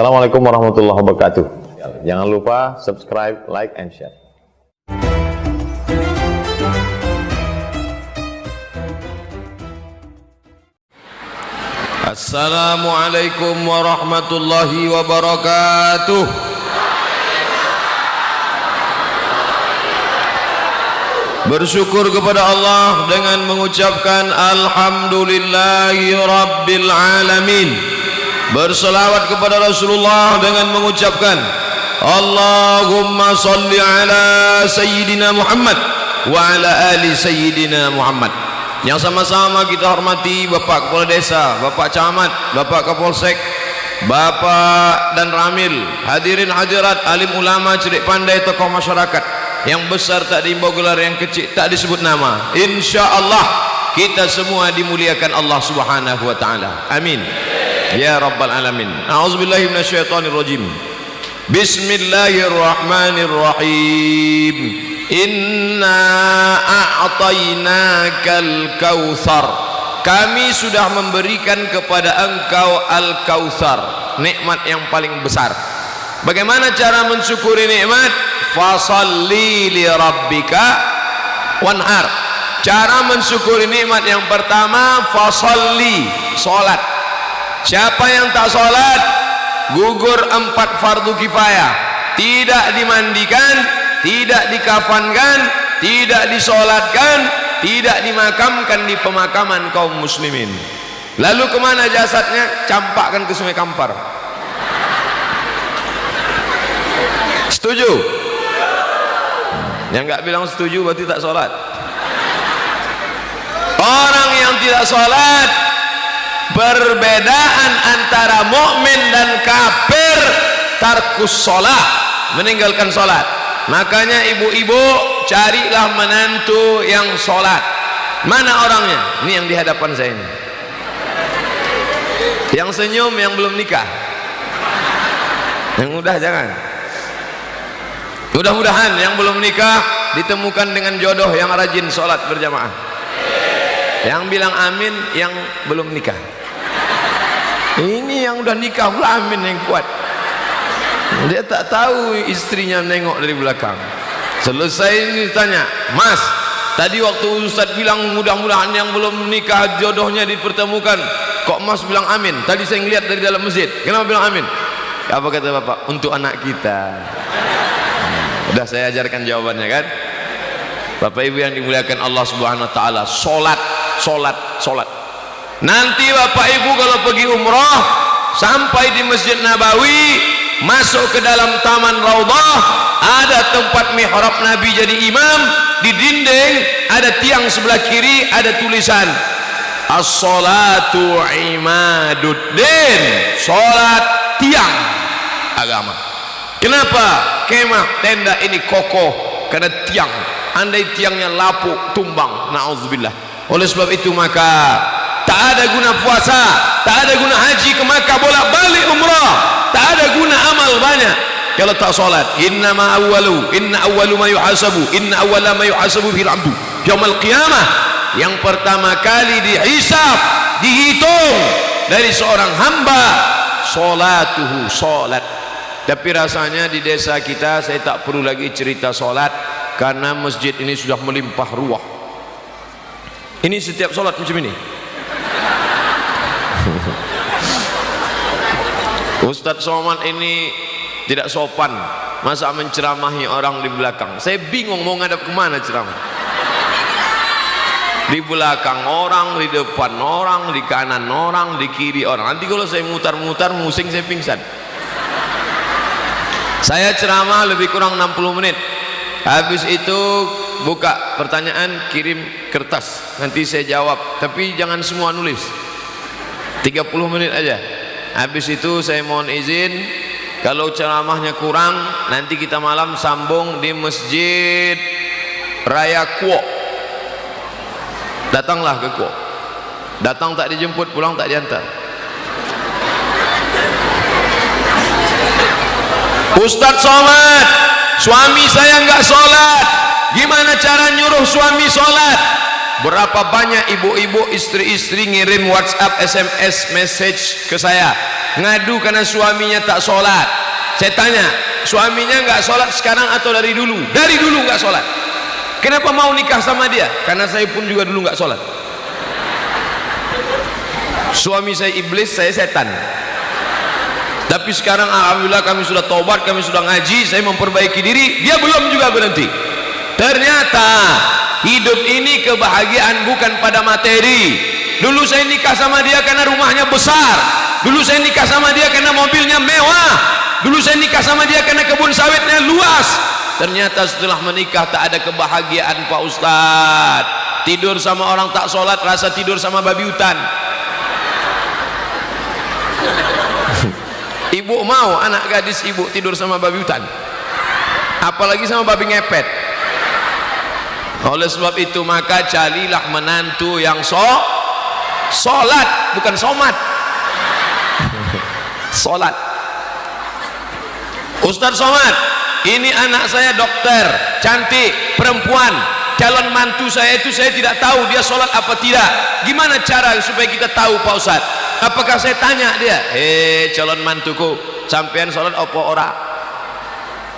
Assalamualaikum warahmatullahi wabarakatuh. Jangan lupa subscribe, like, and share. Assalamualaikum warahmatullahi wabarakatuh. Bersyukur kepada Allah dengan mengucapkan Alhamdulillahi Rabbil Alamin. Berselawat kepada Rasulullah dengan mengucapkan Allahumma salli ala Sayyidina Muhammad wa ala ali Sayyidina Muhammad. Yang sama-sama kita hormati Bapak Kepala Desa, Bapak Camat, Bapak Kapolsek, Bapak dan Ramil, hadirin hadirat, alim ulama, cerdik pandai, tokoh masyarakat. Yang besar tak diimbau gelar, yang kecil tak disebut nama. InsyaAllah kita semua dimuliakan Allah Subhanahu wa ta'ala. Amin ya rabbal alamin. A'udzubillahi minasyaitonirrajim. Bismillahirrahmanirrahim. Inna a'tainakal kautsar. Kami sudah memberikan kepada engkau al-kautsar, nikmat yang paling besar. Bagaimana cara mensyukuri nikmat? Fasalli li rabbika wanhar. Cara mensyukuri nikmat yang pertama, fasalli, salat. Siapa yang tak salat, gugur 4 fardu kifayah, tidak dimandikan, tidak dikafankan, tidak disolatkan, tidak dimakamkan di pemakaman kaum muslimin. Lalu kemana jasadnya? Campakkan ke Sungai Kampar. Setuju? Yang enggak bilang setuju berarti tak salat. Orang yang tidak salat, perbedaan antara mukmin dan kafir, tarkus salat, meninggalkan salat. Makanya ibu-ibu, carilah menantu yang salat. Mana orangnya? Ini yang di hadapan saya ini. Yang senyum, yang belum nikah. Yang udah jangan. Mudah-mudahan yang belum nikah ditemukan dengan jodoh yang rajin salat berjamaah. Yang bilang amin yang belum nikah. Ini yang udah nikah pula amin yang kuat. Dia tak tahu istrinya nengok dari belakang. Selesai ini ditanya, Mas, tadi waktu Ustaz bilang mudah-mudahan yang belum nikah jodohnya dipertemukan, kok Mas bilang amin? Tadi saya ngeliat dari dalam masjid. Kenapa bilang amin? Apa kata Bapak? Untuk anak kita. Udah saya ajarkan jawabannya kan? Bapak Ibu yang dimuliakan Allah Subhanahu wa taala, salat, salat, salat. Nanti Bapak Ibu kalau pergi umrah, sampai di Masjid Nabawi, masuk ke dalam taman Raudhah, ada tempat mihrab Nabi jadi imam. Di dinding ada tiang sebelah kiri, ada tulisan as-salatu imaduddin, salat tiang agama. Kenapa kemah tenda ini kokoh? Karena tiang, andai tiangnya lapuk, tumbang, na'udzubillah. Oleh sebab itu maka tak ada guna puasa, tak ada guna haji ke Makkah bolak-balik umrah, tak ada guna amal banyak kalau tak salat. Inna awwalu ma yuhasabu fil 'abdu yaumil qiyamah. Yang pertama kali dihisab, dihitung dari seorang hamba, salatuhu, salat. Tapi rasanya di desa kita saya tak perlu lagi cerita salat karena masjid ini sudah melimpah ruah. Ini setiap salat macam ini. Ustadz Somad ini tidak sopan, masa menceramahi orang di belakang. Saya bingung mau ngadap kemana ceramah. Di belakang orang, di depan orang, di kanan orang, di kiri orang. Nanti kalau saya mutar-mutar musing, saya pingsan. Saya ceramah lebih kurang 60 menit. Habis itu buka pertanyaan, kirim kertas, nanti saya jawab. Tapi jangan semua nulis, 30 menit aja. Habis itu saya mohon izin, kalau ceramahnya kurang, nanti kita malam sambung di Masjid Raya Kuok. Datanglah ke Kuok. Datang tak dijemput, pulang tak diantar. Ustadz Somad, suami saya enggak sholat. Gimana cara nyuruh suami sholat? berapa banyak ibu-ibu istri-istri ngirim WhatsApp, SMS, message ke saya ngadu karena suaminya tak sholat. Saya tanya, suaminya nggak sholat sekarang atau dari dulu? Dari dulu nggak sholat. Kenapa mau nikah sama dia? Karena saya pun juga dulu nggak sholat. Suami saya iblis, saya setan. Tapi sekarang alhamdulillah kami sudah taubat, kami sudah ngaji, saya memperbaiki diri, dia belum juga berhenti. Ternyata hidup ini kebahagiaan bukan pada materi. Dulu saya nikah sama dia karena rumahnya besar, dulu saya nikah sama dia karena mobilnya mewah, dulu saya nikah sama dia karena kebun sawitnya luas. Ternyata setelah menikah tak ada kebahagiaan Pak Ustadz. Tidur sama orang tak sholat rasa tidur sama babi hutan. Ibu mau anak gadis ibu tidur sama babi hutan, apalagi sama babi ngepet. Oleh sebab itu maka carilah menantu yang sholat, bukan somat. Sholat. Ustadz Somad, ini anak saya dokter, cantik, perempuan, calon mantu saya itu saya tidak tahu dia sholat apa tidak. Gimana cara supaya kita tahu Pak Ustadz? Apakah saya tanya dia, calon mantuku, sampean sholat apa ora?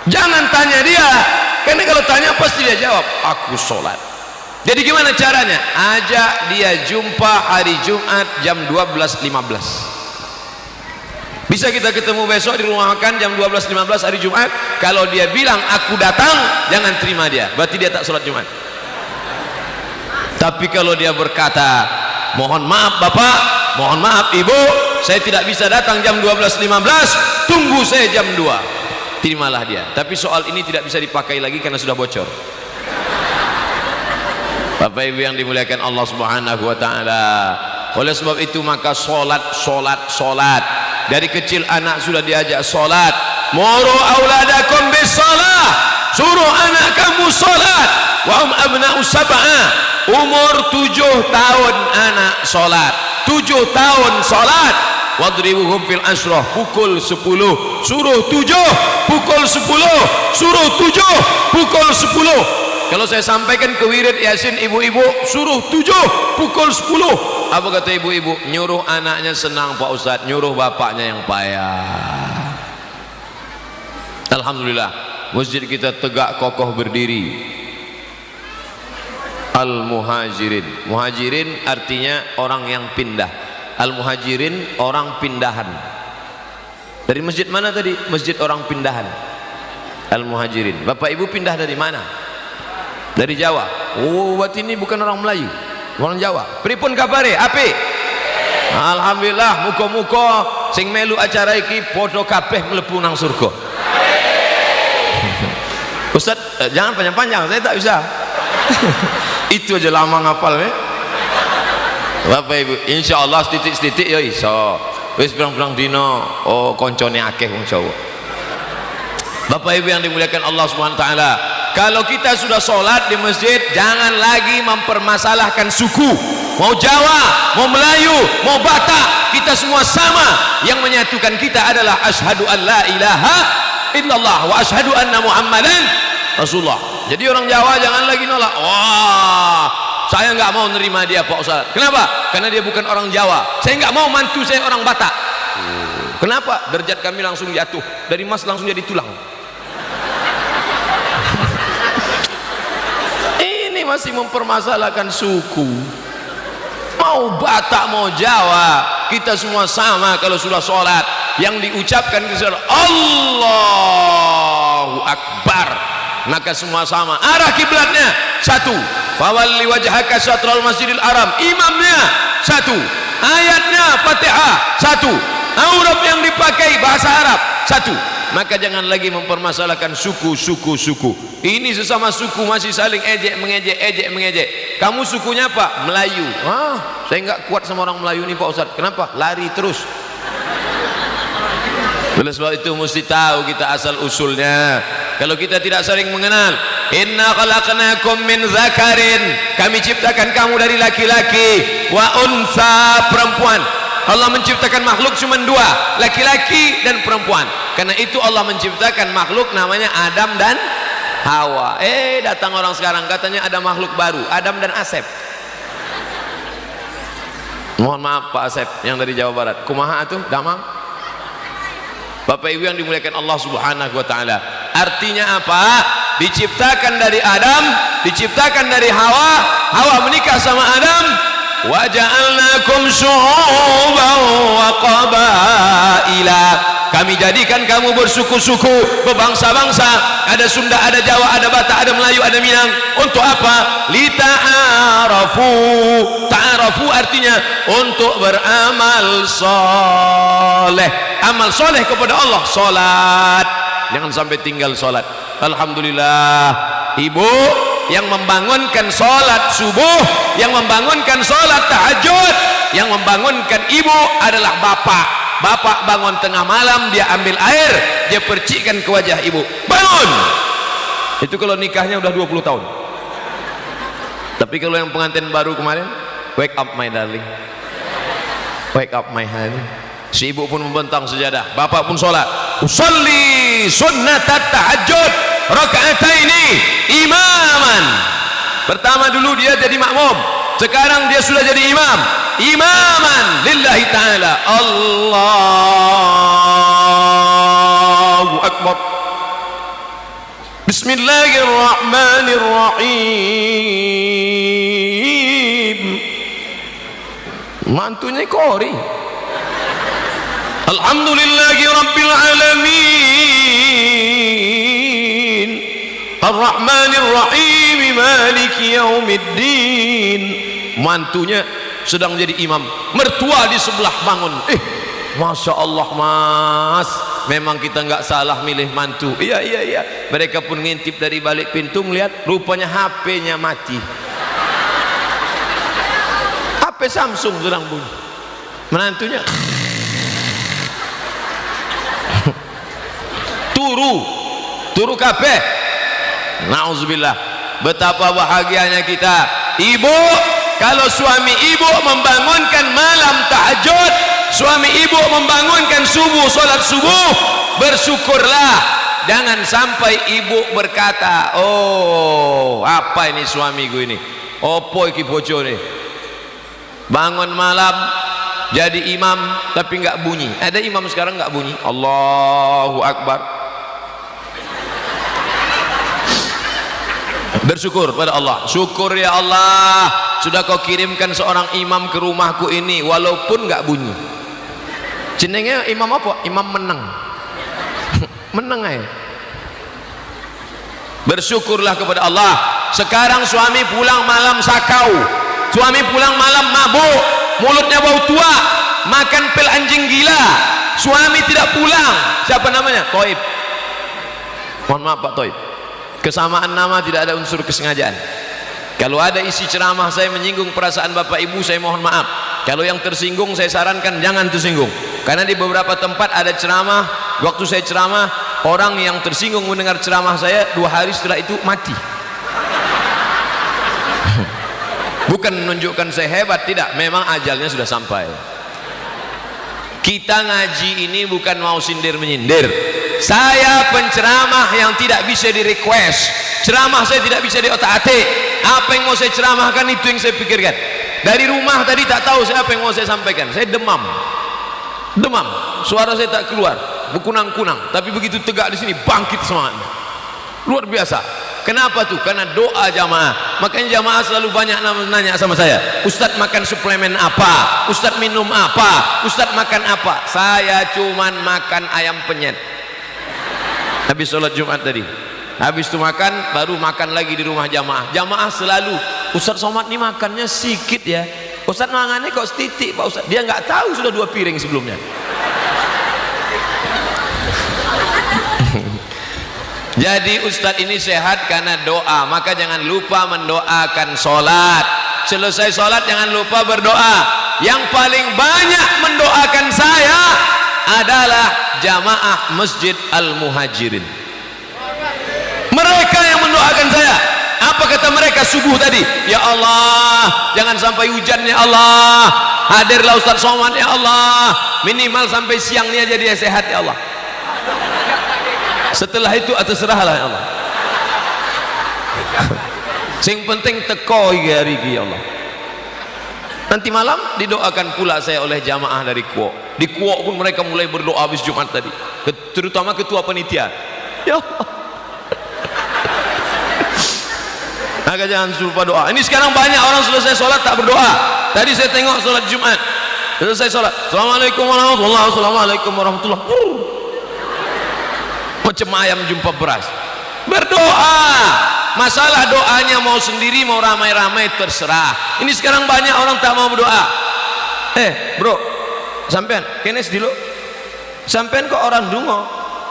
Jangan tanya dia, karena kalau tanya pasti dia jawab, aku sholat. Jadi gimana caranya? Ajak dia jumpa hari Jumat jam 12.15. Bisa kita ketemu besok di rumah makan jam 12.15 hari Jumat. Kalau dia bilang aku datang, jangan terima dia, berarti dia tak sholat Jumat. Tapi kalau dia berkata, mohon maaf Bapak, mohon maaf Ibu, saya tidak bisa datang jam 12.15, tunggu saya jam 2, terimalah dia. Tapi soal ini tidak bisa dipakai lagi karena sudah bocor. Bapak Ibu yang dimuliakan Allah Subhanahu wa taala. Oleh sebab itu maka solat. Dari kecil anak sudah diajak solat. Muru auladakum bis salah. Suruh anak kamu solat. Wa hum abna'u sab'a. Umur 7 tahun anak solat. 7 tahun solat. Wadribuhum fil ashrah, pukul 10. Suruh 7, pukul 10. Suruh 7, pukul 10. Kalau saya sampaikan ke wirid Yasin ibu-ibu, suruh 7, pukul 10. Apa kata ibu-ibu? Nyuruh anaknya senang Pak Ustadz, nyuruh bapaknya yang payah. Alhamdulillah, masjid kita tegak kokoh berdiri. Al-muhajirin. Muhajirin artinya orang yang pindah. Al-muhajirin orang pindahan. Dari masjid mana tadi? Masjid orang pindahan. Al-muhajirin. Bapak Ibu pindah dari mana? Dari Jawa. Oh, berarti ini bukan orang Melayu, orang Jawa. Pripun kabare? Apik? Alhamdulillah, muka-muka sing melu acara iki padha kabeh mlebu nang surga. Ustaz, jangan panjang-panjang, saya tak bisa. Itu aja lama ngapal Bapak Ibu, insyaallah setitik-setitik ya iso. Wis pirang-pirang dina koncone akeh wong Jawa. Bapak Ibu yang dimuliakan Allah Subhanahu wa taala, kalau kita sudah sholat di masjid, jangan lagi mempermasalahkan suku. Mau Jawa, mau Melayu, mau Batak, kita semua sama. Yang menyatukan kita adalah asyhadu an la ilaha illallah wa asyhadu anna Muhammadan Rasulullah. Jadi orang Jawa jangan lagi nolak. Wah, saya nggak mau nerima dia Pak Ustaz. Kenapa? Karena dia bukan orang Jawa. Saya nggak mau mantu saya orang Batak. Kenapa? Derajat kami langsung jatuh. Dari emas langsung jadi tulang. Ini masih mempermasalahkan suku. Mau Batak, mau Jawa, kita semua sama kalau sudah sholat. Yang diucapkan itu adalah Allahu Akbar. Maka semua sama. Arah kiblatnya satu. Fawalli wajhaka syatral masjidil haram. Imamnya satu. Ayatnya Fatihah satu. Aurab yang dipakai bahasa Arab satu. Maka jangan lagi mempermasalahkan suku. Ini sesama suku masih saling ejek mengejek. Kamu sukunya apa? Melayu. Saya nggak kuat sama orang Melayu nih Pak Ustadz. Kenapa? Lari terus. Oleh sebab itu mesti tahu kita asal usulnya. Kalau kita tidak saling mengenal, inna khalaqnakum min zakarin, kami ciptakan kamu dari laki-laki, wa unsa, perempuan. Allah menciptakan makhluk cuma dua, laki-laki dan perempuan. Karena itu Allah menciptakan makhluk namanya Adam dan Hawa. Datang orang sekarang katanya ada makhluk baru, Adam dan Asep. Mohon maaf Pak Asep yang dari Jawa Barat. Kumaha tuh damang? Bapak Ibu yang dimuliakan Allah Subhanahu wa taala. Artinya apa? Diciptakan dari Adam, diciptakan dari Hawa, Hawa menikah sama Adam. Wa ja'alnakum syu'uban wa qabaila. Kami jadikan kamu bersuku-suku, berbangsa-bangsa. Ada Sunda, ada Jawa, ada Batak, ada Melayu, ada Minang. Untuk apa? Lita'arafu. Ta'arafu artinya untuk beramal soleh. Amal soleh kepada Allah, solat. Jangan sampai tinggal solat. Alhamdulillah, ibu yang membangunkan solat subuh, yang membangunkan solat tahajud, yang membangunkan ibu adalah bapak. Bapak bangun tengah malam, dia ambil air, dia percikkan ke wajah ibu, bangun. Itu kalau nikahnya udah 20 tahun. Tapi kalau yang pengantin baru kemarin, wake up my darling, wake up my honey. Si ibu pun membentang sejadah, bapak pun sholat. Usolli sunnatat tahajud rakaataini imaman. Pertama dulu dia jadi makmum, sekarang dia sudah jadi imam. Imaman lillahi ta'ala. Allahu akbar. Bismillahirrahmanirrahim. Mantunya kori. Alhamdulillahi rabbil alamin. Ar-Rahmanir-Rahim, Maliki Yaumiddin. Mantunya sedang jadi imam, mertua di sebelah bangun. Masya Allah mas, memang kita nggak salah milih mantu. Iya. Mereka pun ngintip dari balik pintu, ngeliat rupanya HP-nya mati. HP Samsung sedang bunyi. Menantunya turu kabeh. Nauzubillah. Betapa bahagianya kita. Ibu, kalau suami ibu membangunkan malam tahajud, suami ibu membangunkan subuh, sholat subuh, bersyukurlah. Jangan sampai ibu berkata, oh apa ini suamiku ini, opo iki bojo nih, bangun malam jadi imam tapi nggak bunyi. Ada imam sekarang nggak bunyi. Allahu Akbar. Bersyukur pada Allah. Syukur ya Allah, sudah kau kirimkan seorang imam ke rumahku ini walaupun nggak bunyi. Jenenge imam apa? Imam menang. Menang aja. Bersyukurlah kepada Allah. Sekarang suami pulang malam sakau, suami pulang malam mabuk, mulutnya bau tua, makan pil anjing gila. Suami tidak pulang. Siapa namanya? Toib. Mohon maaf Pak Toib, kesamaan nama tidak ada unsur kesengajaan. Kalau ada isi ceramah saya menyinggung perasaan bapak ibu, saya mohon maaf. Kalau yang tersinggung saya sarankan jangan tersinggung, karena di beberapa tempat ada ceramah, waktu saya ceramah, orang yang tersinggung mendengar ceramah saya 2 hari setelah itu mati. Bukan menunjukkan saya hebat, tidak, memang ajalnya sudah sampai. Kita ngaji ini bukan mau sindir menyindir. Saya penceramah yang tidak bisa di request. Ceramah saya tidak bisa di otak-atik. Apa yang mau saya ceramahkan itu yang saya pikirkan. Dari rumah tadi tak tahu saya apa yang mau saya sampaikan. Saya demam, suara saya tak keluar, berkunang-kunang. Tapi begitu tegak di sini bangkit semangatnya, luar biasa. Kenapa tuh? Karena doa jamaah. Makanya jamaah selalu banyak nanya sama saya, Ustadz makan suplemen apa? Ustadz minum apa? Ustadz makan apa? Saya cuman makan ayam penyet. Habis sholat Jumat tadi, habis itu makan, baru makan lagi di rumah jamaah. Jamaah selalu, Ustadz Somad ini makannya sedikit ya, Ustadz mangannya kok setitik Pak Ustadz. Dia nggak tahu sudah 2 piring sebelumnya. Jadi Ustadz ini sehat karena doa. Maka jangan lupa mendoakan sholat. Selesai sholat jangan lupa berdoa. Yang paling banyak mendoakan saya adalah jamaah Masjid Al-Muhajirin. Mereka yang mendoakan saya. Apa kata mereka subuh tadi? Ya Allah, jangan sampai hujan ya Allah, hadirlah Ustadz Somad ya Allah, minimal sampai siang ini aja dia sehat ya Allah. Setelah itu atas serahlah ya Allah. Sing penting teko iki hari iki ya Allah. Nanti malam didoakan pula saya oleh jamaah dari Kuok. Di Kuok pun mereka mulai berdoa habis Jumat tadi, terutama ketua panitia. Ya Allah. Maka jangan lupa doa. Ini sekarang banyak orang selesai sholat tak berdoa. Tadi saya tengok sholat Jumat, selesai sholat, Assalamualaikum warahmatullahi wabarakatuh, Assalamualaikum warahmatullahi wabarakatuh. Macam ayam jumpa beras. Berdoa. Masalah doanya mau sendiri mau ramai-ramai terserah. Ini sekarang banyak orang tak mau berdoa. Bro, sampean kenes dulu. Sampean kok orang dungo.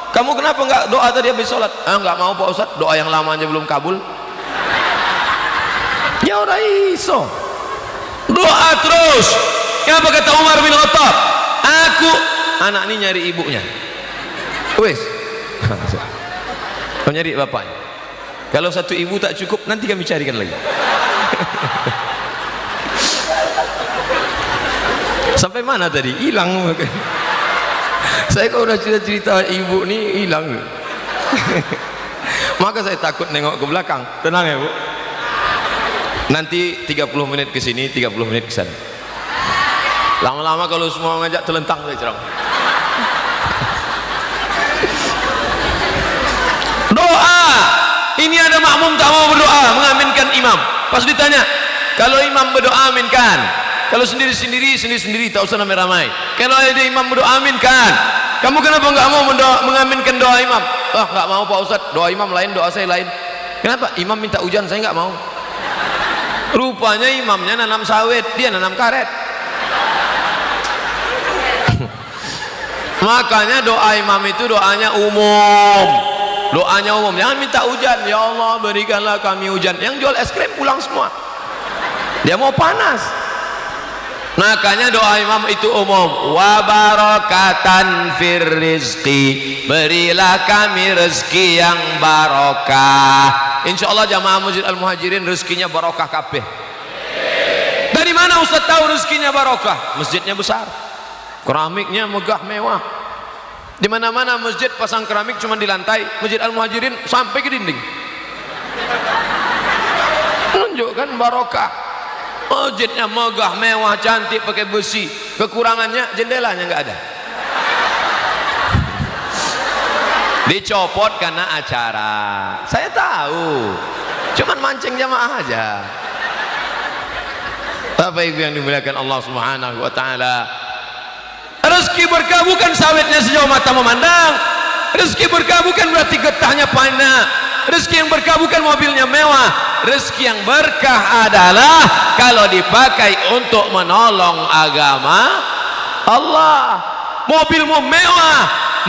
Kamu kenapa enggak doa tadi habis sholat? Enggak mau Pak Ustaz, doa yang lamanya belum kabul. Ya orang iso. Doa terus. Apa kata Umar bin Khattab? Aku, anak ini nyari ibunya. Wes. Kau nyari bapaknya. Kalau satu ibu tak cukup, nanti kami carikan lagi. Sampai mana tadi? Hilang. Saya kalau udah cerita ibu nih hilang. Maka saya takut nengok ke belakang. Tenang ya Bu. Nanti 30 menit ke sini, 30 menit ke sana. Lama-lama kalau semua ngajak telentang saya cerang. Doa. Ini ada makmum tak mau berdoa, mengaminkan imam. Pas ditanya, kalau imam berdoa aminkan. Kalau sendiri-sendiri, sendiri-sendiri, tak usah ramai-ramai. Kalau ada imam berdoa aminkan. Kamu kenapa enggak mau mengaminkan doa imam? Enggak mau Pak Ustaz, doa imam lain, doa saya lain. Kenapa? Imam minta hujan, saya enggak mau. Rupanya imamnya nanam sawit, dia nanam karet. Makanya doa imam itu doanya umum. Doanya umum, jangan minta hujan. Ya Allah berikanlah kami hujan. Yang jual es krim pulang semua, dia mau panas. Makanya doa imam itu umum. Wa barakatan fir rizqi, berilah kami rezeki yang barokah. Insyaallah jamaah Masjid Al Muhajirin rezekinya barokah kabeh. Dari mana Ustaz tahu rezekinya barokah? Masjidnya besar, keramiknya megah mewah. Di mana-mana masjid pasang keramik cuma di lantai. Masjid Al Muhajirin sampai ke dinding. Menunjukkan barokah. Masjidnya megah, mewah, cantik, pakai besi. Kekurangannya jendelanya nggak ada. Dicopot karena acara. Saya tahu. Cuman mancing jamaah aja. Bapak Ibu yang dimuliakan Allah Subhanahu wa taala. Rezeki berkah bukan sawitnya sejauh mata memandang. Rezeki berkah bukan berarti getahnya banyak. Rezeki yang berkah bukan mobilnya mewah. Rezeki yang berkah adalah kalau dipakai untuk menolong agama Allah. Mobilmu mewah,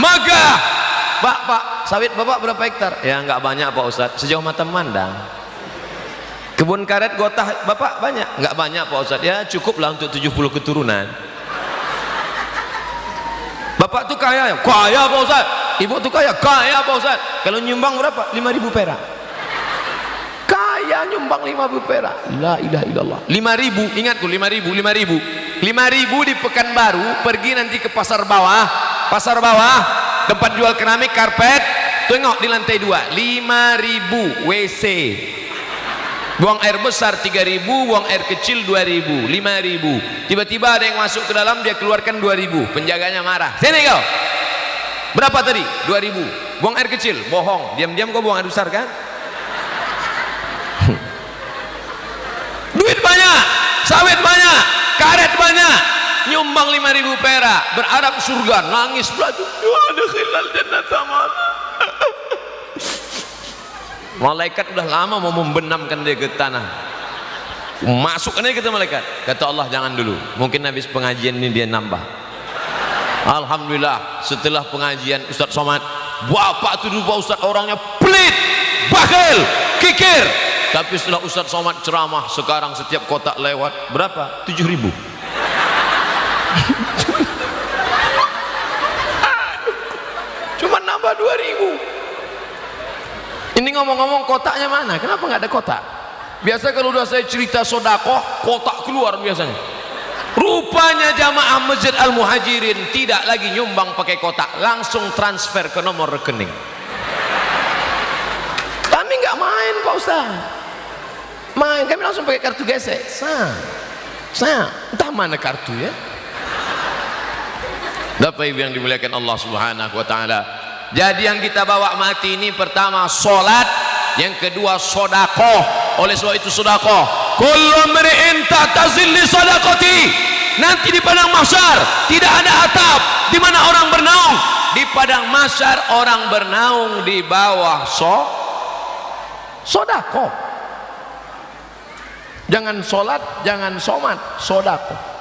megah. Pak, sawit Bapak berapa hektar? Ya enggak banyak Pak Ustaz, sejauh mata memandang. Kebun karet gotah Bapak banyak? Enggak banyak Pak Ustaz. Ya cukuplah untuk 70 keturunan. Bapak tuh kaya Pak Ustaz. Ibu tuh kaya Pak Ustaz. Kalau nyumbang berapa? 5.000 perak. Kaya nyumbang 5.000 perak. La ilaha illallah. 5.000, ingatku 5.000 di Pekanbaru. Pergi nanti ke pasar bawah, tempat jual keramik, karpet. Tengok di lantai 2, 5.000 WC. Buang air besar 3.000, buang air kecil 2.000, 5.000. Tiba-tiba ada yang masuk ke dalam, dia keluarkan 2.000. Penjaganya marah. Sini kau. Berapa tadi? 2.000. Buang air kecil, bohong. Diam-diam kau buang air besar kan? Duit banyak, sawit banyak, karet banyak. Nyumbang 5.000 perak, berharap surga, nangis belaju. Adkhilal jannata ma'ana. Malaikat udah lama mau membenamkan dia ke tanah. Masuk aja kata malaikat. Kata Allah jangan dulu. Mungkin habis pengajian ini dia nambah. Alhamdulillah setelah pengajian Ustaz Somad, bapak itu dulu Ustaz orangnya pelit, bakhil, kikir. Tapi setelah Ustaz Somad ceramah sekarang setiap kotak lewat berapa? 7.000. Cuma nambah 2.000. Ini ngomong-ngomong kotaknya mana? Kenapa nggak ada kotak? Biasa kalau udah saya cerita sodakoh, kotak keluar biasanya. Rupanya jamaah Masjid Al Muhajirin tidak lagi nyumbang pakai kotak, langsung transfer ke nomor rekening. Kami nggak main Pak Ustaz. Main, kami langsung pakai kartu gesek. Saya entah mana kartu ya. Bapak Ibu yang dimuliakan Allah Subhanahu wa taala. Jadi yang kita bawa mati ini pertama salat, yang kedua sedekah. Oleh sebab itu sedekah, kullu mri'in ta'tazil li sadaqati. Nanti di padang mahsyar tidak ada atap. Di mana orang bernaung? Di padang mahsyar orang bernaung di bawah sedekah. Jangan salat, jangan somat, sedekah.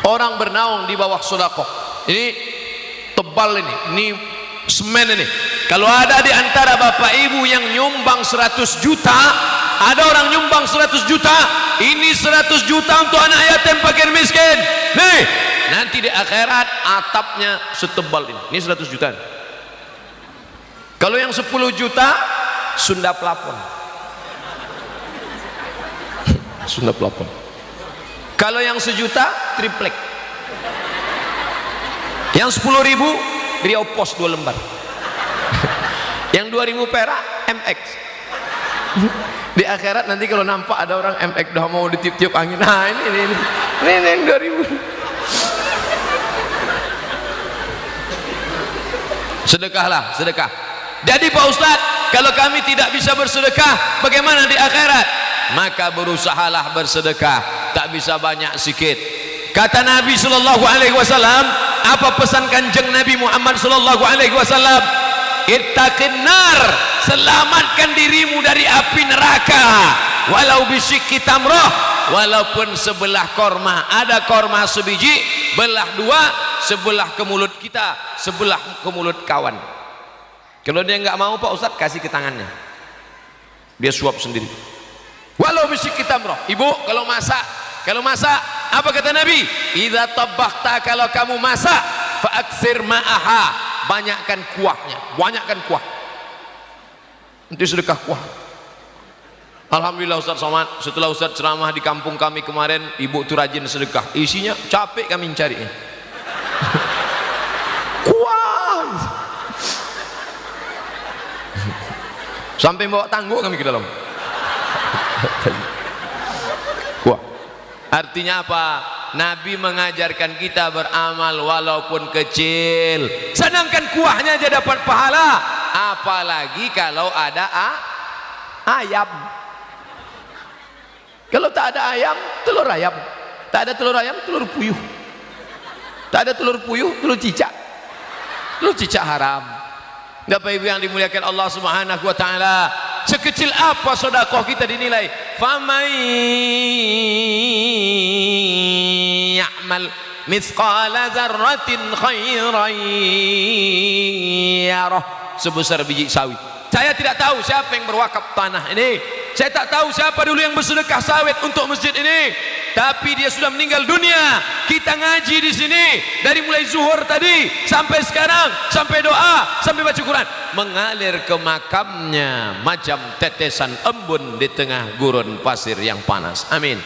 Orang bernaung di bawah sedekah. Ini tebal ini semen ini. Kalau ada di antara bapak ibu yang nyumbang 100 juta, ada orang nyumbang 100 juta, ini 100 juta untuk anak yatim fakir miskin. Nih, nanti di akhirat atapnya setebal ini 100 juta. Kalau yang 10 juta, Sunda plafon. Sunda plafon. Kalau yang 1 juta, triplek. Yang 10.000 Riau Pos 2 lembar. Yang 2.000 perak MX. Di akhirat nanti kalau nampak ada orang MX dah mau ditiup-tiup angin, nah ini 2.000. Sedekahlah, sedekah. Jadi Pak Ustadz, kalau kami tidak bisa bersedekah, bagaimana di akhirat? Maka berusahalah bersedekah, tak bisa banyak sikit. Kata Nabi sallallahu alaihi wasallam, apa pesan kanjeng Nabi Muhammad sallallahu alaihi wasallam? Ittaqin nar, selamatkan dirimu dari api neraka, walau bisyikki tamrah, walaupun sebelah korma. Ada korma sebiji, belah dua, sebelah ke mulut kita, sebelah ke mulut kawan. Kalau dia nggak mau Pak Ustadz, kasih ke tangannya, dia suap sendiri. Walau bisyikki tamrah. Ibu kalau masak apa kata Nabi? Idza tabakhta, kalau kamu masak, fa aktsir ma'aha, banyakkan kuahnya, banyakkan kuah. Nanti sedekah kuah. Alhamdulillah Ustaz Somad, setelah Ustaz ceramah di kampung kami kemarin, ibu tuh rajin sedekah. Isinya capek kami mencarinya. Kuah. Sampai bawa tangguh kami ke dalam. Kuah. Artinya apa? Nabi mengajarkan kita beramal walaupun kecil, sedangkan kuahnya aja dapat pahala, apalagi kalau ada ayam. Kalau tak ada ayam, telur ayam. Tak ada telur ayam, telur puyuh. Tak ada telur puyuh, telur cicak. Telur cicak haram. Bapak Ibu yang dimuliakan Allah Subhanahu wa taala, sekecil apa sedekah kita dinilai? Famay ya'mal mithqala dzarratin khairan yarah. Sebesar biji sawi. Saya tidak tahu siapa yang berwakaf tanah ini. Saya tak tahu siapa dulu yang bersedekah sawit untuk masjid ini. Tapi dia sudah meninggal dunia. Kita ngaji di sini dari mulai zuhur tadi sampai sekarang, sampai doa, sampai baca Quran, mengalir ke makamnya macam tetesan embun di tengah gurun pasir yang panas. Amin.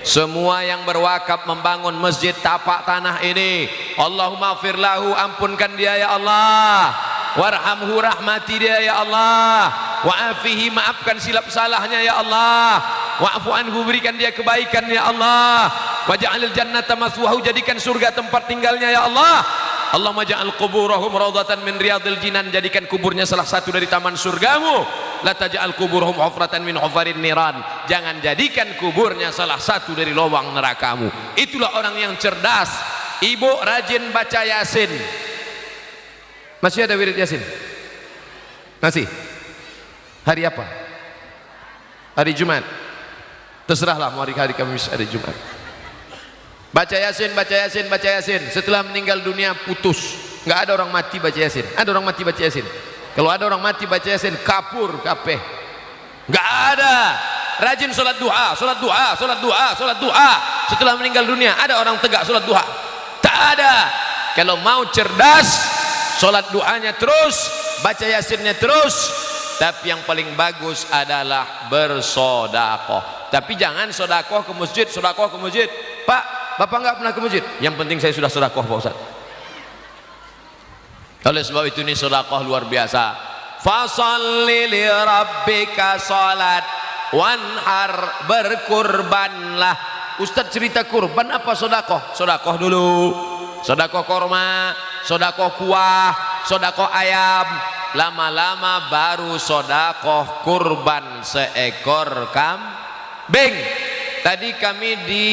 Semua yang berwakaf membangun masjid tapak tanah ini, Allahumma firlahu, ampunkan dia ya Allah, warhamhu, rahmati dia ya Allah, wa'afihi, maafkan silap salahnya ya Allah, wa'fu anhu, berikan dia kebaikan ya Allah, waj'alil jannata maswahu, jadikan surga tempat tinggalnya ya Allah. Allahumma ja'al quburahum rawdatan min riyadil jinan, jadikan kuburnya salah satu dari taman surgamu. La taj'al quburahum hufratan min hufarin niran, jangan jadikan kuburnya salah satu dari lubang nerakamu. Itulah orang yang cerdas. Ibu rajin baca Yasin. Masih ada wirid Yasin? Masih? Hari apa? Hari Jumat. Terserahlah mau hari Kamis, hari Jumat. Baca Yasin, baca Yasin, baca Yasin. Setelah meninggal dunia putus. Nggak ada orang mati baca Yasin. Ada orang mati baca Yasin. Kalau ada orang mati baca Yasin, kapur kabeh. Nggak ada. Rajin sholat duha, sholat duha, sholat duha, sholat duha. Setelah meninggal dunia, ada orang tegak sholat duha? Tak ada. Kalau mau cerdas, sholat duhanya terus, baca Yasinnya terus. Tapi yang paling bagus adalah bersodakoh. Tapi jangan sodakoh ke masjid, sodakoh ke masjid. Pak, Bapak nggak pernah ke masjid. Yang penting saya sudah sodakoh Pak Ustaz. Oleh sebab itu ini sodakoh luar biasa. Fasalli li rabbika salat wanhar, berkurbanlah Ustadz cerita kurban apa sodakoh? Sodakoh dulu, sodakoh korma, sodakoh kuah, sodakoh ayam, lama-lama baru sodakoh kurban seekor kambing. Tadi kami di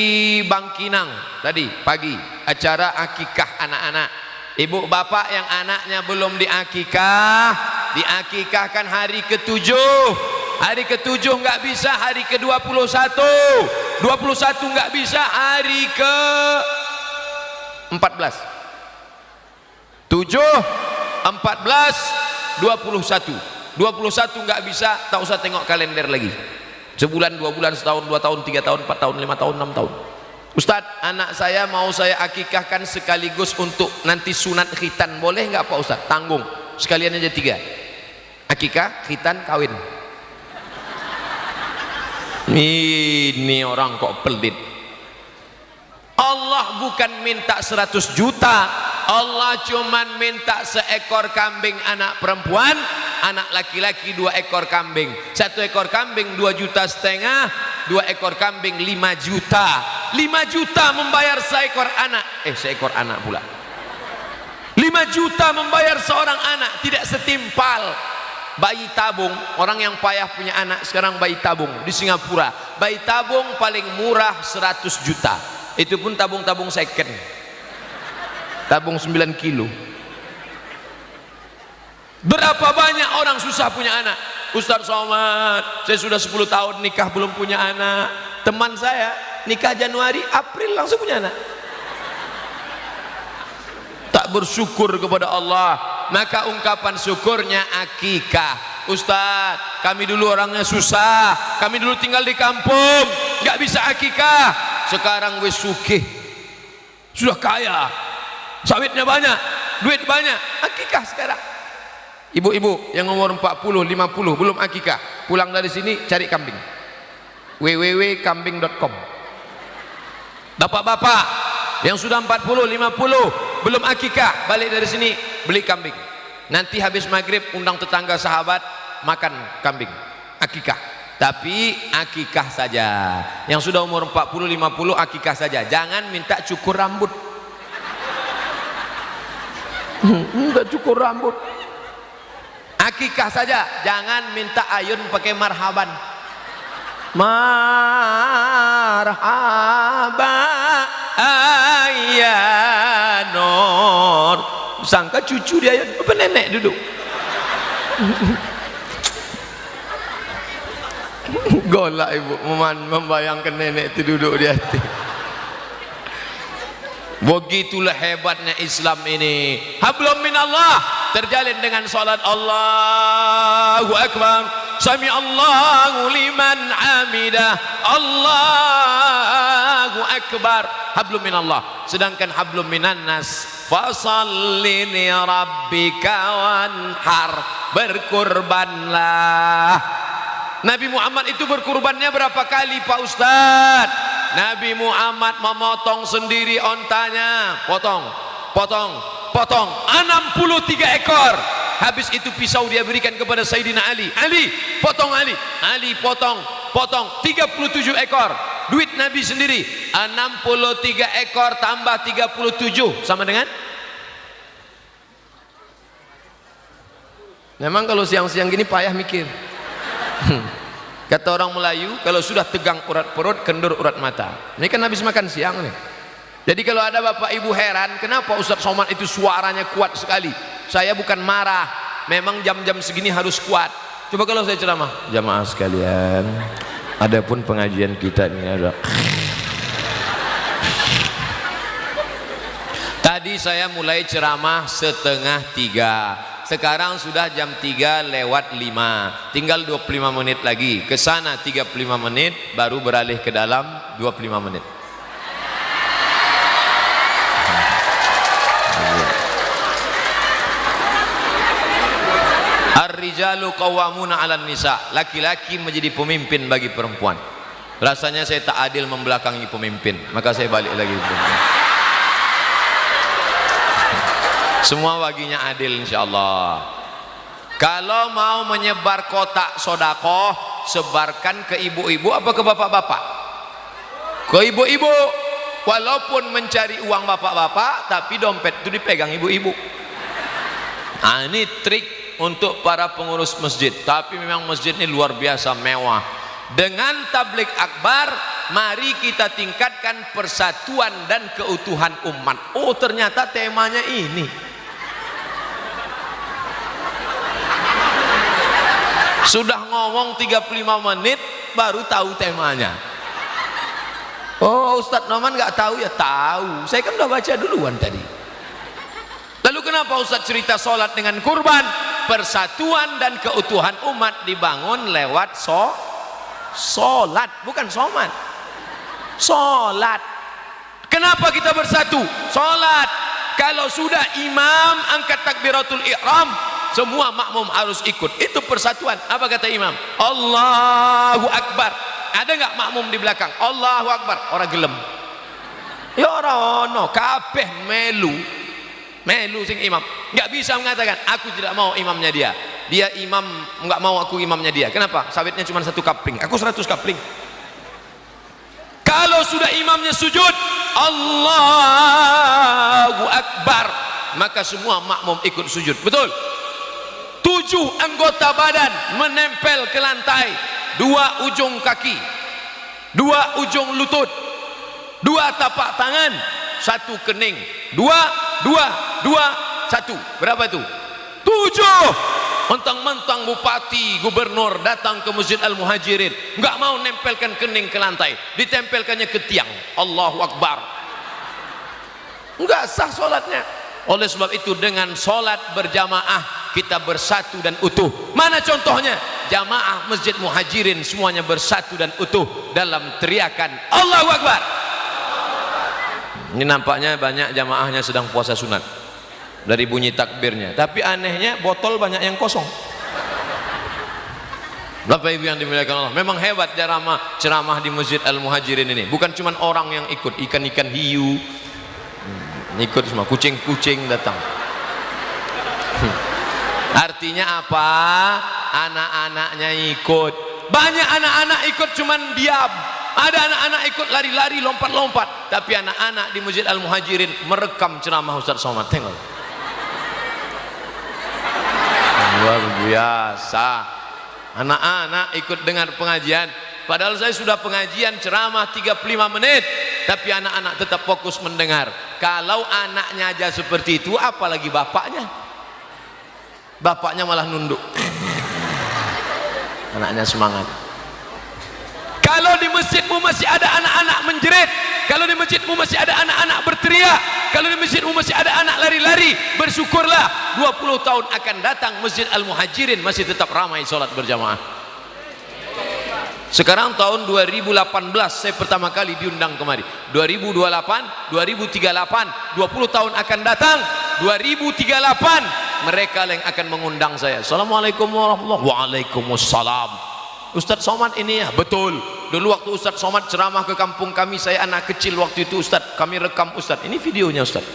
Bangkinang, tadi pagi acara akikah anak-anak. Ibu bapak yang anaknya belum diakikah, diakikahkan hari ke-7. Hari ke-7 nggak bisa, hari ke-21, 21 nggak bisa, hari ke-14, 7, 14, 21 nggak bisa, tak usah tengok kalender lagi. Sebulan, 2 bulan, setahun, 2 tahun, 3 tahun, 4 tahun, 5 tahun, 6 tahun. Ustadz, anak saya mau saya akikahkan sekaligus untuk nanti sunat khitan, boleh nggak Pak Ustadz? Tanggung, sekalian aja 3, akikah, khitan, kawin. Ini orang kok pelit. Allah bukan minta 100 juta, Allah cuman minta seekor kambing anak perempuan, anak laki-laki 2 ekor kambing. 1 ekor kambing 2,5 juta, 2 ekor kambing 5 juta. 5 juta membayar seekor anak, seekor anak pula. 5 juta membayar seorang anak, tidak setimpal. Bayi tabung, orang yang payah punya anak sekarang bayi tabung di Singapura. Bayi tabung paling murah 100 juta. Itu pun tabung-tabung second. Tabung 9 kilo. Berapa banyak orang susah punya anak. Ustadz Somad, saya sudah 10 tahun nikah belum punya anak. Teman saya nikah Januari, April langsung punya anak. Tak bersyukur kepada Allah. Maka ungkapan syukurnya akikah. Ustadz, kami dulu orangnya susah, kami dulu tinggal di kampung, nggak bisa akikah. Sekarang wis sugih, sudah kaya, sawitnya banyak, duit banyak, akikah sekarang. Ibu-ibu yang umur 40, 50 belum akikah, pulang dari sini cari kambing, www.kambing.com. Bapak-bapak yang sudah 40, 50 belum akikah, balik dari sini beli kambing. Nanti habis maghrib undang tetangga sahabat makan kambing, akikah. Tapi akikah saja. Yang sudah umur 40, 50 akikah saja. Jangan minta cukur rambut. Enggak cukur rambut. Akikah saja, jangan minta ayun pakai marhaban. Marhaba ayyanur. Sangka cucu dia, apa nenek duduk. Golak ibu membayangkan nenek itu duduk di hati. Begitulah hebatnya Islam ini. Hablum minallah, terjalin dengan salat Allahu Akbar, sami Allahu liman hamidah, Allahu Akbar. Hablum minallah. Sedangkan hablum minannas, fasalli li rabbika wanhar, berkurbanlah. Nabi Muhammad itu berkurbannya berapa kali Pak Ustadz? Nabi Muhammad memotong sendiri ontanya, potong 63 ekor. Habis itu pisau dia berikan kepada Sayyidina Ali, Ali potong, Ali potong 37 ekor. Duit Nabi sendiri 63 ekor tambah 37 sama dengan, memang kalau siang-siang gini payah mikir. Kata orang Melayu, kalau sudah tegang urat perut, kendur urat mata. Ini kan habis makan siang nih. Jadi kalau ada bapak ibu heran, kenapa Ustadz Somad itu suaranya kuat sekali? Saya bukan marah, memang jam-jam segini harus kuat. Coba kalau saya ceramah, jamaah sekalian, adapun pengajian kita ini ada. Tadi saya mulai ceramah 2:30. Sekarang sudah jam 3:05, tinggal 25 menit lagi. Ke sana 35 menit, baru beralih ke dalam 25 menit. Ar-rijalu qawwamuna 'alan nisa. Laki-laki menjadi pemimpin bagi perempuan. Rasanya saya tak adil membelakangi pemimpin, maka saya balik lagi. Semua baginya adil insyaallah. Kalau mau menyebar kotak sodakoh, sebarkan ke ibu-ibu apa ke bapak-bapak? ke ibu-ibu, walaupun mencari uang bapak-bapak tapi dompet itu dipegang ibu-ibu. Nah, ini trik untuk para pengurus masjid. Tapi memang masjid ini luar biasa mewah. Dengan tabligh akbar, mari kita tingkatkan persatuan dan keutuhan umat. Oh, ternyata temanya ini. Sudah ngomong 35 menit baru tahu temanya. Oh, Ustadz Noman nggak tahu ya? Tahu, saya kan udah baca duluan tadi. Lalu kenapa Ustadz cerita sholat dengan kurban? Persatuan dan keutuhan umat dibangun lewat sholat, bukan somat. Sholat. Kenapa kita bersatu? Sholat. Kalau sudah imam angkat takbiratul ihram, semua makmum harus ikut. Itu persatuan. Apa kata imam? Allahu Akbar. Ada nggak makmum di belakang? Allahu Akbar. Orang gelem. Ya orang no, kabeh melu sing imam. Nggak bisa mengatakan aku tidak mau imamnya dia imam, nggak mau aku imamnya dia. Kenapa? Sawitnya cuma 1 kapling, aku 100 kapling. Kalau sudah imamnya sujud Allahu Akbar, maka semua makmum ikut sujud. Betul? 7 anggota badan menempel ke lantai, 2 ujung kaki, 2 ujung lutut, 2 tapak tangan, 1 kening, 2, 1. Berapa itu? 7. Mentang-mentang bupati, gubernur datang ke Masjid Al-Muhajirin, nggak mau nempelkan kening ke lantai, ditempelkannya ke tiang. Allahu Akbar. Nggak sah sholatnya. Oleh sebab itu dengan sholat berjamaah kita bersatu dan utuh. Mana contohnya? Jamaah Masjid Muhajirin semuanya bersatu dan utuh dalam teriakan Allahu Akbar. Ini nampaknya banyak jamaahnya sedang puasa sunat dari bunyi takbirnya, tapi anehnya botol banyak yang kosong. Bapak Ibu yang dimuliakan Allah, memang hebat ceramah di Masjid Al-Muhajirin ini. Bukan cuma orang yang ikut, ikan-ikan hiu ikut semua, kucing-kucing datang. Artinya apa? Anak-anaknya ikut. Banyak anak-anak ikut cuman diam. Ada anak-anak ikut lari-lari, lompat-lompat. Tapi anak-anak di Masjid Al-Muhajirin merekam ceramah Ustaz Somad. Tengok, luar biasa. Anak-anak ikut dengar pengajian. Padahal saya sudah pengajian ceramah 35 menit, tapi anak-anak tetap fokus mendengar. Kalau anaknya aja seperti itu, apalagi bapaknya. Bapaknya malah nunduk. Anaknya semangat. Kalau di masjidmu masih ada anak-anak menjerit, kalau di masjidmu masih ada anak-anak berteriak, kalau di masjidmu masih ada anak lari-lari, bersyukurlah 20 tahun akan datang Masjid Al-Muhajirin masih tetap ramai sholat berjamaah. Sekarang tahun 2018 saya pertama kali diundang kemari. 2028, 2038, 20 tahun akan datang 2038 mereka yang akan mengundang saya. Assalamualaikum warahmatullahi wabarakatuh. Waalaikumsalam. Ustadz Somad ini ya? Betul. Dulu waktu Ustadz Somad ceramah ke kampung kami, saya anak kecil waktu itu Ustadz, kami rekam Ustadz. Ini videonya Ustadz.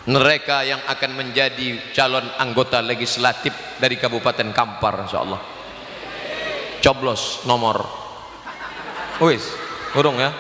Mereka yang akan menjadi calon anggota legislatif dari Kabupaten Kampar insyaallah. Coblos nomor. Wis, urung ya?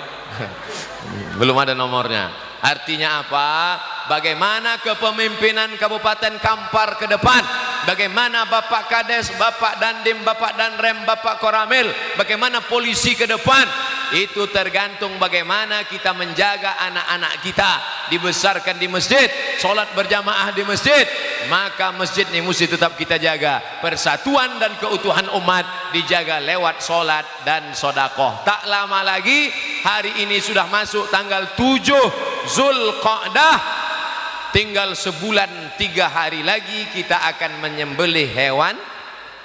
Belum ada nomornya. Artinya apa? Bagaimana kepemimpinan Kabupaten Kampar ke depan? Bagaimana Bapak Kades, Bapak Dandim, Bapak Danrem, Bapak Koramil, bagaimana polisi ke depan? Itu tergantung bagaimana kita menjaga anak-anak kita, dibesarkan di masjid, sholat berjamaah di masjid, maka masjid ini mesti tetap kita jaga. Persatuan dan keutuhan umat dijaga lewat sholat dan sodakoh. Tak lama lagi, hari ini sudah masuk tanggal 7 Zulqa'dah, tinggal sebulan 3 hari lagi kita akan menyembelih hewan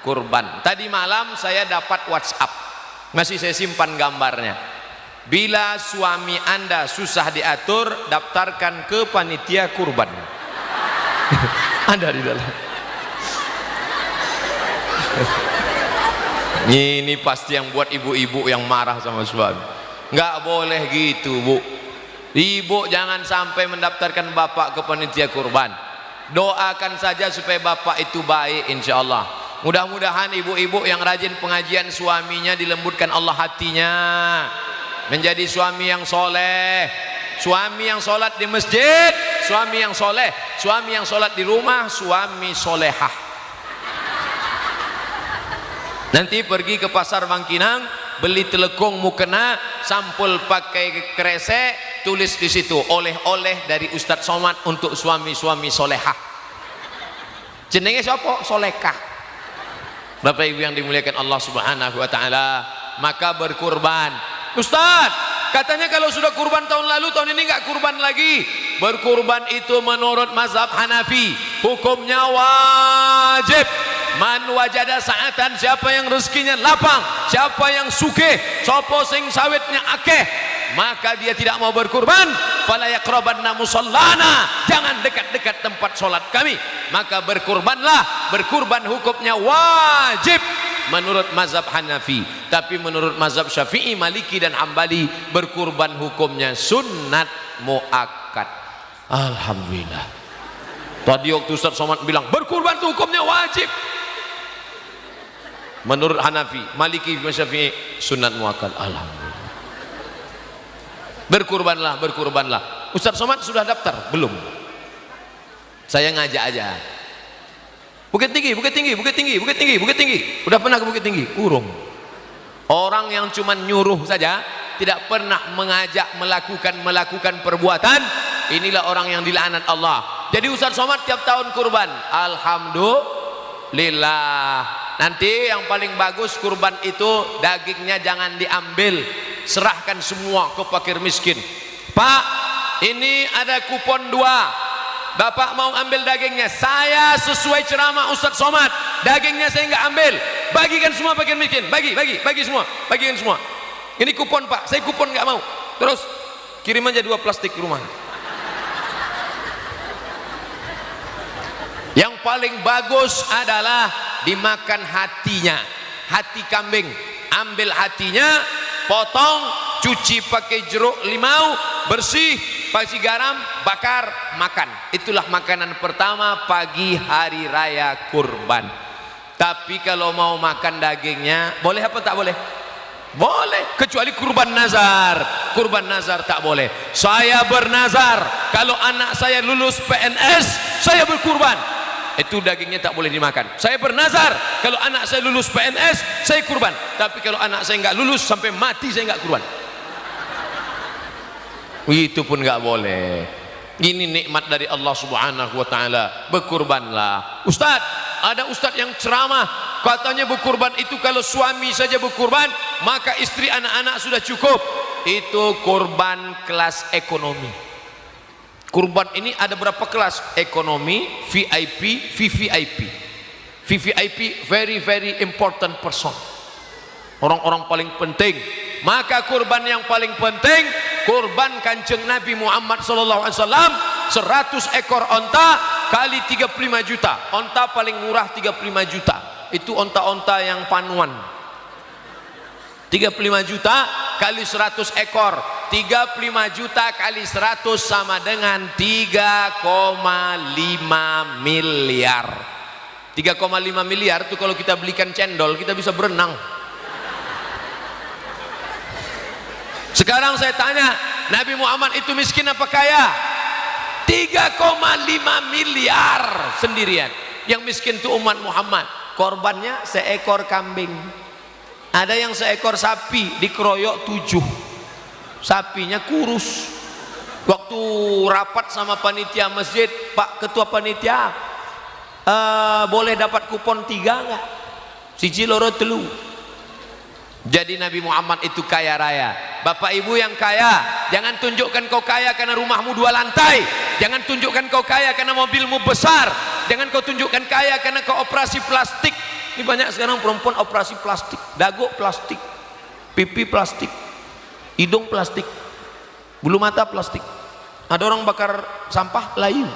kurban. Tadi malam saya dapat WhatsApp, masih saya simpan gambarnya. Bila suami Anda susah diatur, daftarkan ke panitia kurban. Ada di dalam. Ini pasti yang buat ibu-ibu yang marah sama suami. Nggak boleh gitu, Bu. Ibu jangan sampai mendaftarkan bapak ke panitia kurban. Doakan saja supaya bapak itu baik insyaallah. Mudah-mudahan ibu-ibu yang rajin pengajian suaminya dilembutkan Allah hatinya. menjadi suami yang soleh, suami yang sholat di masjid, suami yang soleh, suami yang sholat di rumah, suami solehah. Nanti pergi ke pasar Bangkinang, beli telekung mukena, sampul pakai kresek, tulis di situ oleh-oleh dari Ustadz Somad untuk suami-suami solehah. Jenenge siapa? Solekah. Bapak Ibu yang dimuliakan Allah Subhanahu wa taala, maka berkurban. Ustadz, katanya kalau sudah kurban tahun lalu, tahun ini nggak kurban lagi. Berkurban itu menurut mazhab Hanafi hukumnya wajib. Man wajada sa'atan, siapa yang rezekinya lapang, siapa yang sugih, sapa sing sawitnya akeh, maka dia tidak mau berkurban, fala yaqrabanna musallana, jangan dekat-dekat tempat sholat kami. Maka berkurbanlah. Berkurban hukumnya wajib menurut mazhab Hanafi. Tapi menurut mazhab Syafi'i, Maliki dan Hambali, berkurban hukumnya sunat muakkad. Alhamdulillah. Tadi waktu Ustaz Somad bilang berkurban itu hukumnya wajib. Menurut Hanafi, Maliki, Syafi'i, sunat muakkad. Alhamdulillah. Berkurbanlah, berkurbanlah. Ustaz Somad sudah daftar? Belum. Saya ngajak aja. Bukit Tinggi, Bukit Tinggi, Bukit Tinggi, Bukit Tinggi, Bukit Tinggi. Udah pernah ke Bukit Tinggi? Urung. Orang yang cuma nyuruh saja, tidak pernah mengajak melakukan perbuatan, inilah orang yang dilaknat Allah. Jadi Ustaz Somad tiap tahun kurban. Alhamdulillah. Nanti yang paling bagus kurban itu dagingnya jangan diambil, serahkan semua ke fakir miskin. Pak, ini ada kupon 2. Bapak mau ambil dagingnya, saya sesuai ceramah Ustaz Somad, dagingnya saya nggak ambil, bagikan semua fakir miskin, bagi semua, bagikan semua. Ini kupon Pak, saya kupon nggak mau. Terus kirim aja 2 plastik ke rumah. Yang paling bagus adalah dimakan hatinya, hati kambing. Ambil hatinya, potong, cuci pakai jeruk limau, bersih, kasih garam, bakar, makan. Itulah makanan pertama pagi hari raya kurban. Tapi kalau mau makan dagingnya, boleh apa tak boleh? Boleh, kecuali kurban nazar. Kurban nazar tak boleh. Saya bernazar, kalau anak saya lulus PNS, saya berkurban. Itu dagingnya tak boleh dimakan. Saya bernazar, kalau anak saya lulus PNS, saya kurban. Tapi kalau anak saya nggak lulus sampai mati, saya nggak kurban. Itu pun nggak boleh. Ini nikmat dari Allah Subhanahu wa taala. Berkurbanlah. Ustadz, ada ustadz yang ceramah, katanya berkurban itu kalau suami saja berkurban, maka istri anak-anak sudah cukup. Itu kurban kelas ekonomi. Kurban ini ada berapa kelas? Ekonomi, VIP, VVIP. VVIP, very very important person, orang-orang paling penting. Maka kurban yang paling penting, kurban Kanjeng Nabi Muhammad SAW, 100 ekor onta kali 35 juta. Onta paling murah 35 juta. Itu onta-onta yang panuan. 35 juta kali 100 ekor, 35 juta kali 100 sama dengan 3,5 miliar. 3,5 miliar itu kalau kita belikan cendol, kita bisa berenang. Sekarang saya tanya, Nabi Muhammad itu miskin apa kaya? 3,5 miliar sendirian. Yang miskin itu umat Muhammad. Korbannya seekor kambing. Ada yang seekor sapi dikeroyok 7. Sapinya kurus. Waktu rapat sama panitia masjid, Pak Ketua Panitia, boleh dapat kupon 3 nggak? Siji loro telu. Jadi Nabi Muhammad itu kaya raya. Bapak Ibu yang kaya, jangan tunjukkan kau kaya karena rumahmu 2 lantai. Jangan tunjukkan kau kaya karena mobilmu besar. Jangan kau tunjukkan kaya karena kau operasi plastik. Ini banyak sekarang perempuan operasi plastik, dagu plastik, pipi plastik, hidung plastik, bulu mata plastik. Ada orang bakar sampah layu.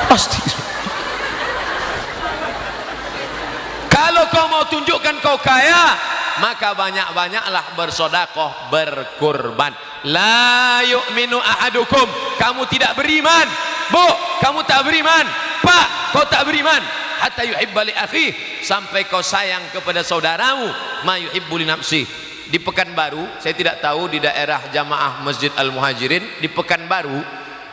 Pasti. Kalau kau mau tunjukkan kau kaya, maka banyak-banyaklah bersedekah, berkurban. La yu'minu ahadukum, kamu tidak beriman. Bu, kamu tak beriman. Pak, kau tak beriman. Hatta yuhibba li akhi, sampai kau sayang kepada saudaramu ma yuhibbu li nafsi, di Pekanbaru, saya tidak tahu di daerah Jamaah Masjid Al-Muhajirin di Pekanbaru,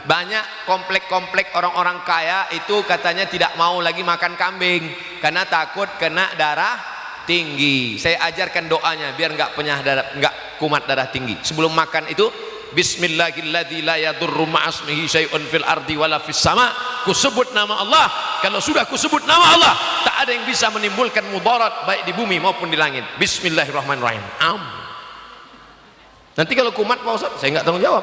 banyak komplek-komplek orang-orang kaya itu katanya tidak mau lagi makan kambing karena takut kena darah tinggi. Saya ajarkan doanya biar nggak kumat darah tinggi. Sebelum makan itu Bismillahilladzi la yadurru ma'asmihi syai'un fil ardi wala fis sama. Kusebut nama Allah. Kalau sudah kusebut nama Allah, tak ada yang bisa menimbulkan mudarat baik di bumi maupun di langit. Bismillahirrahmanirrahim. Nanti kalau kumat Pak Ustaz, saya nggak tanggung jawab.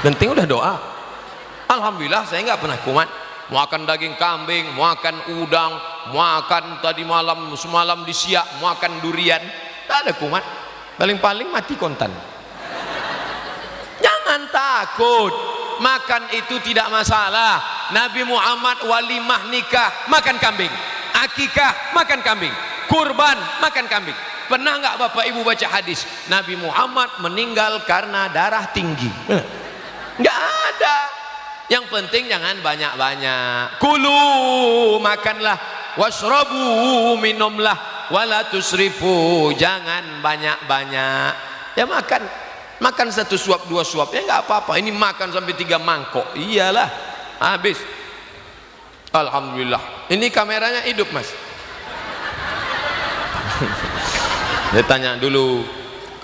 Penting udah doa. Alhamdulillah saya nggak pernah kumat. Makan daging kambing, makan udang, makan tadi malam semalam di Siak, makan durian, tak ada kumat. Paling-paling mati kontan. Jangan takut, makan itu tidak masalah. Nabi Muhammad walimah nikah makan kambing, akikah makan kambing, kurban makan kambing. Pernah nggak Bapak Ibu baca hadis Nabi Muhammad meninggal karena darah tinggi? Nggak ada. Yang penting jangan banyak-banyak. Kulu, makanlah, washrabu, minumlah, wala tusrifu, jangan banyak-banyak. Ya makan satu suap dua suap ya nggak apa-apa. Ini makan sampai 3 mangkok, iyalah habis. Alhamdulillah. Ini kameranya hidup Mas. Saya tanya dulu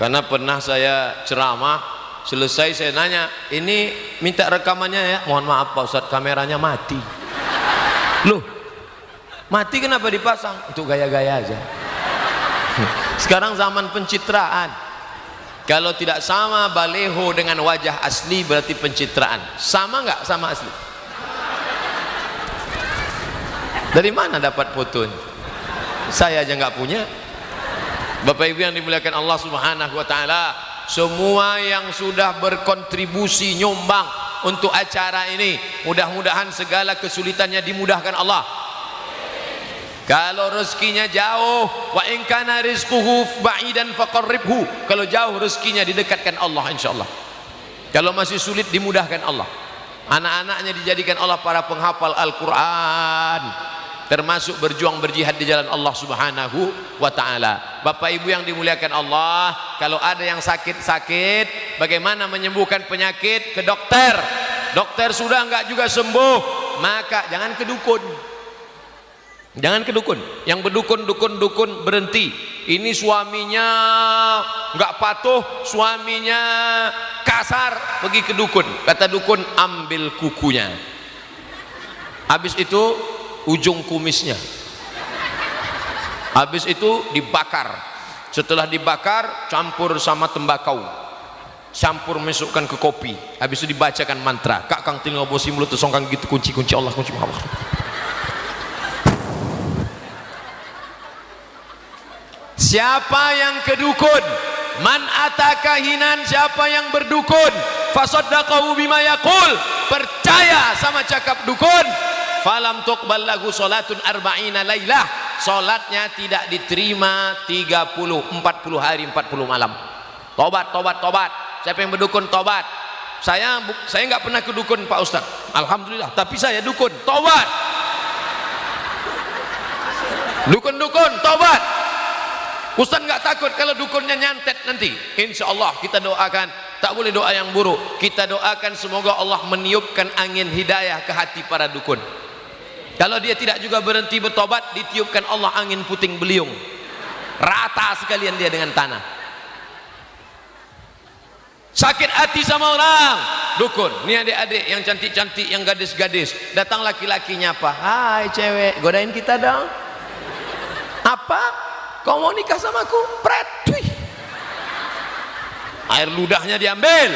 karena pernah saya ceramah, selesai saya nanya, ini minta rekamannya ya. Mohon maaf Pak Ustadz, kameranya mati. Loh, mati kenapa dipasang? Untuk gaya-gaya aja. Sekarang zaman pencitraan. Kalau tidak sama baleho dengan wajah asli berarti pencitraan. Sama nggak sama asli? Dari mana dapat fotonya? Saya aja nggak punya. Bapak Ibu yang dimuliakan Allah Subhanahu wa taala, semua yang sudah berkontribusi nyumbang untuk acara ini, mudah-mudahan segala kesulitannya dimudahkan Allah. Kalau rezekinya jauh, wa in kana rizquhu ba'idan faqarribhu, kalau jauh rezekinya didekatkan Allah insyaallah. Kalau masih sulit dimudahkan Allah. Anak-anaknya dijadikan Allah para penghafal Al-Qur'an, termasuk berjuang berjihad di jalan Allah Subhanahu wa taala. Bapak Ibu yang dimuliakan Allah, kalau ada yang sakit-sakit, bagaimana menyembuhkan penyakit? Ke dokter. Dokter sudah enggak juga sembuh, maka jangan ke dukun. Jangan ke dukun. Yang berdukun-dukun berhenti. Ini suaminya enggak patuh, suaminya kasar, pergi ke dukun. Kata dukun, ambil kukunya. Habis itu ujung kumisnya, habis itu dibakar. Setelah dibakar campur sama tembakau, campur masukkan ke kopi, habis itu dibacakan mantra, kak kang tinggal bosi mulut songkang gitu, kunci Allah, kunci Allah. Siapa yang ke dukun, man ataka hinan, siapa yang berdukun, fasaddaqahu bima yaqul, percaya sama cakap dukun, falam tuqbal lahu salatun arba'ina lailah, salatnya tidak diterima 40 hari 40 malam. Tobat. Siapa yang berdukun tobat. Saya nggak pernah ke dukun Pak Ustaz, alhamdulillah, tapi saya dukun tobat. Dukun tobat. Ustaz nggak takut kalau dukunnya nyantet nanti. Insya Allah kita doakan, tak boleh doa yang buruk. Kita doakan semoga Allah meniupkan angin hidayah ke hati para dukun. Kalau dia tidak juga berhenti bertobat, ditiupkan Allah angin puting beliung, rata sekalian dia dengan tanah. Sakit hati sama orang, dukun. Ini adik-adik yang cantik-cantik, yang gadis-gadis, datang laki-lakinya apa? Hai cewek, godain kita dong. Apa? Kau mau nikah sama aku? Pret, wih. Air ludahnya diambil,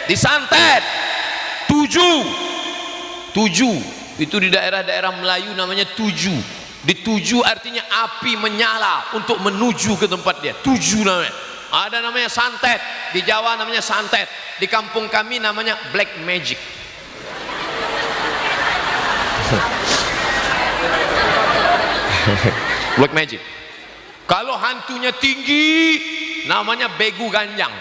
disantet. 7 itu di daerah-daerah Melayu namanya 7. Dituju artinya api menyala untuk menuju ke tempat dia. 7 namanya. Ada namanya santet, di Jawa namanya santet, di kampung kami namanya black magic. Black magic. Kalau hantunya tinggi namanya begu ganjang.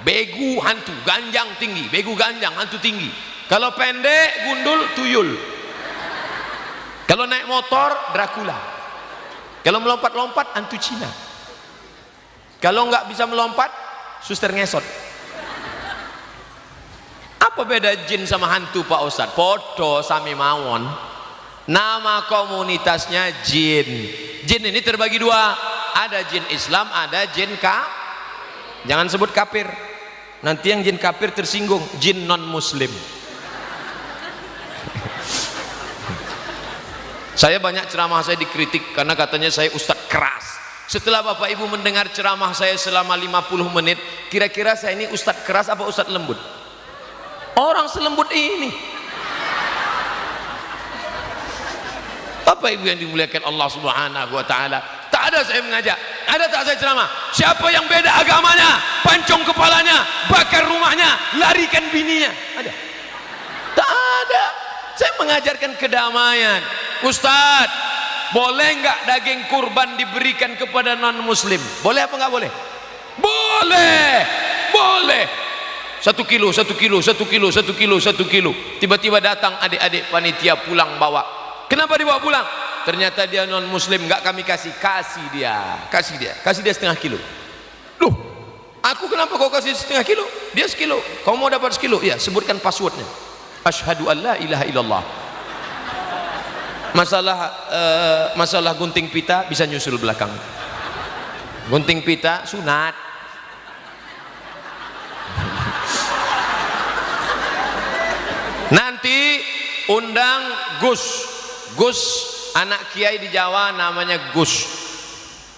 Begu hantu, ganjang tinggi, begu ganjang, hantu tinggi. Kalau pendek, gundul, tuyul. Kalau naik motor, Dracula. Kalau melompat-lompat, hantu Cina. Kalau nggak bisa melompat, suster ngesot. Apa beda jin sama hantu Pak Ustadz? Podo sami mawon. Nama komunitasnya jin. Jin ini terbagi dua. Ada jin Islam, ada jin jangan sebut kafir. Nanti yang jin kafir tersinggung. Jin non muslim. Saya banyak ceramah saya dikritik karena katanya saya ustadz keras. Setelah Bapak Ibu mendengar ceramah saya selama 50 menit, kira-kira saya ini ustadz keras apa ustadz lembut? Orang selembut ini. Bapak Ibu yang dimuliakan Allah Subhanahu wa taala, tak ada saya mengajak, ada tak saya ceramah? Siapa yang beda agamanya, pancung kepalanya, bakar rumahnya, larikan bininya. Ada? Tak ada. Saya mengajarkan kedamaian. Ustadz, boleh nggak daging kurban diberikan kepada non muslim? Boleh apa nggak boleh? Boleh, boleh. 1 kilo, 1 kilo, 1 kilo, 1 kilo, 1 kilo. Tiba-tiba datang adik-adik panitia pulang bawa. Kenapa dibawa pulang? Ternyata dia non muslim, nggak kami kasih dia setengah kilo. Loh, aku kenapa kau kasih setengah kilo? Dia sekilo. Kau mau dapat sekilo? Ya, sebutkan passwordnya. Asyhadu an la ilaha illallah. Masalah gunting pita bisa nyusul belakang. Gunting pita sunat. Nanti undang Gus anak kiai di Jawa namanya Gus.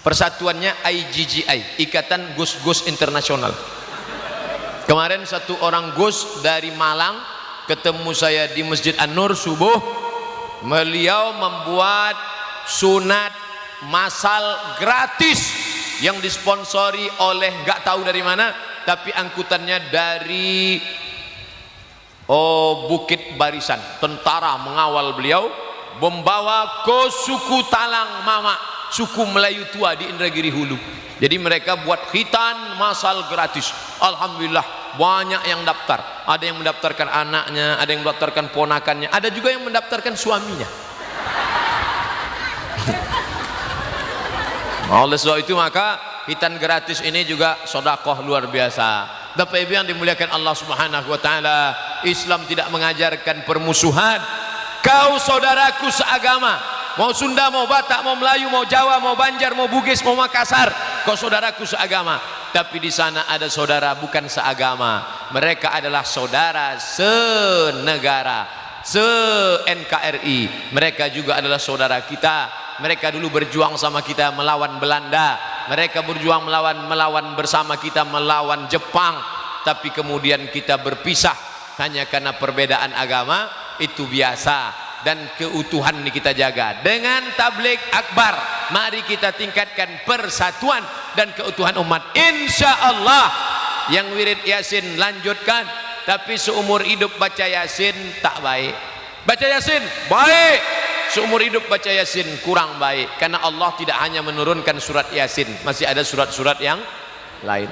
Persatuannya IGGI, Ikatan Gus-Gus Internasional. Kemarin satu orang Gus dari Malang ketemu saya di Masjid An-Nur subuh. Beliau membuat sunat massal gratis yang disponsori oleh nggak tahu dari mana, tapi angkutannya dari Bukit Barisan. Tentara mengawal beliau, membawa ke suku Talang Mama, suku Melayu tua di Indragiri Hulu. Jadi mereka buat khitan massal gratis. Alhamdulillah banyak yang daftar. Ada yang mendaftarkan anaknya, ada yang mendaftarkan ponakannya, ada juga yang mendaftarkan suaminya. Oleh sebab itu maka khitan gratis ini juga sedekah luar biasa. Bapak Ibu yang dimuliakan Allah Subhanahu wa taala, Islam tidak mengajarkan permusuhan. Kau saudaraku seagama, mau Sunda, mau Batak, mau Melayu, mau Jawa, mau Banjar, mau Bugis, mau Makassar, kau saudaraku seagama. Tapi di sana ada saudara bukan seagama. Mereka adalah saudara senegara, se-NKRI. Mereka juga adalah saudara kita. Mereka dulu berjuang sama kita melawan Belanda. Mereka berjuang melawan bersama kita melawan Jepang. Tapi kemudian kita berpisah hanya karena perbedaan agama. Itu biasa. Dan keutuhan ini kita jaga dengan tabligh akbar. Mari kita tingkatkan persatuan dan keutuhan umat. Insya Allah yang wirid Yasin lanjutkan, tapi seumur hidup baca Yasin tak baik. Baca Yasin baik, seumur hidup baca Yasin kurang baik, karena Allah tidak hanya menurunkan surat Yasin, masih ada surat-surat yang lain.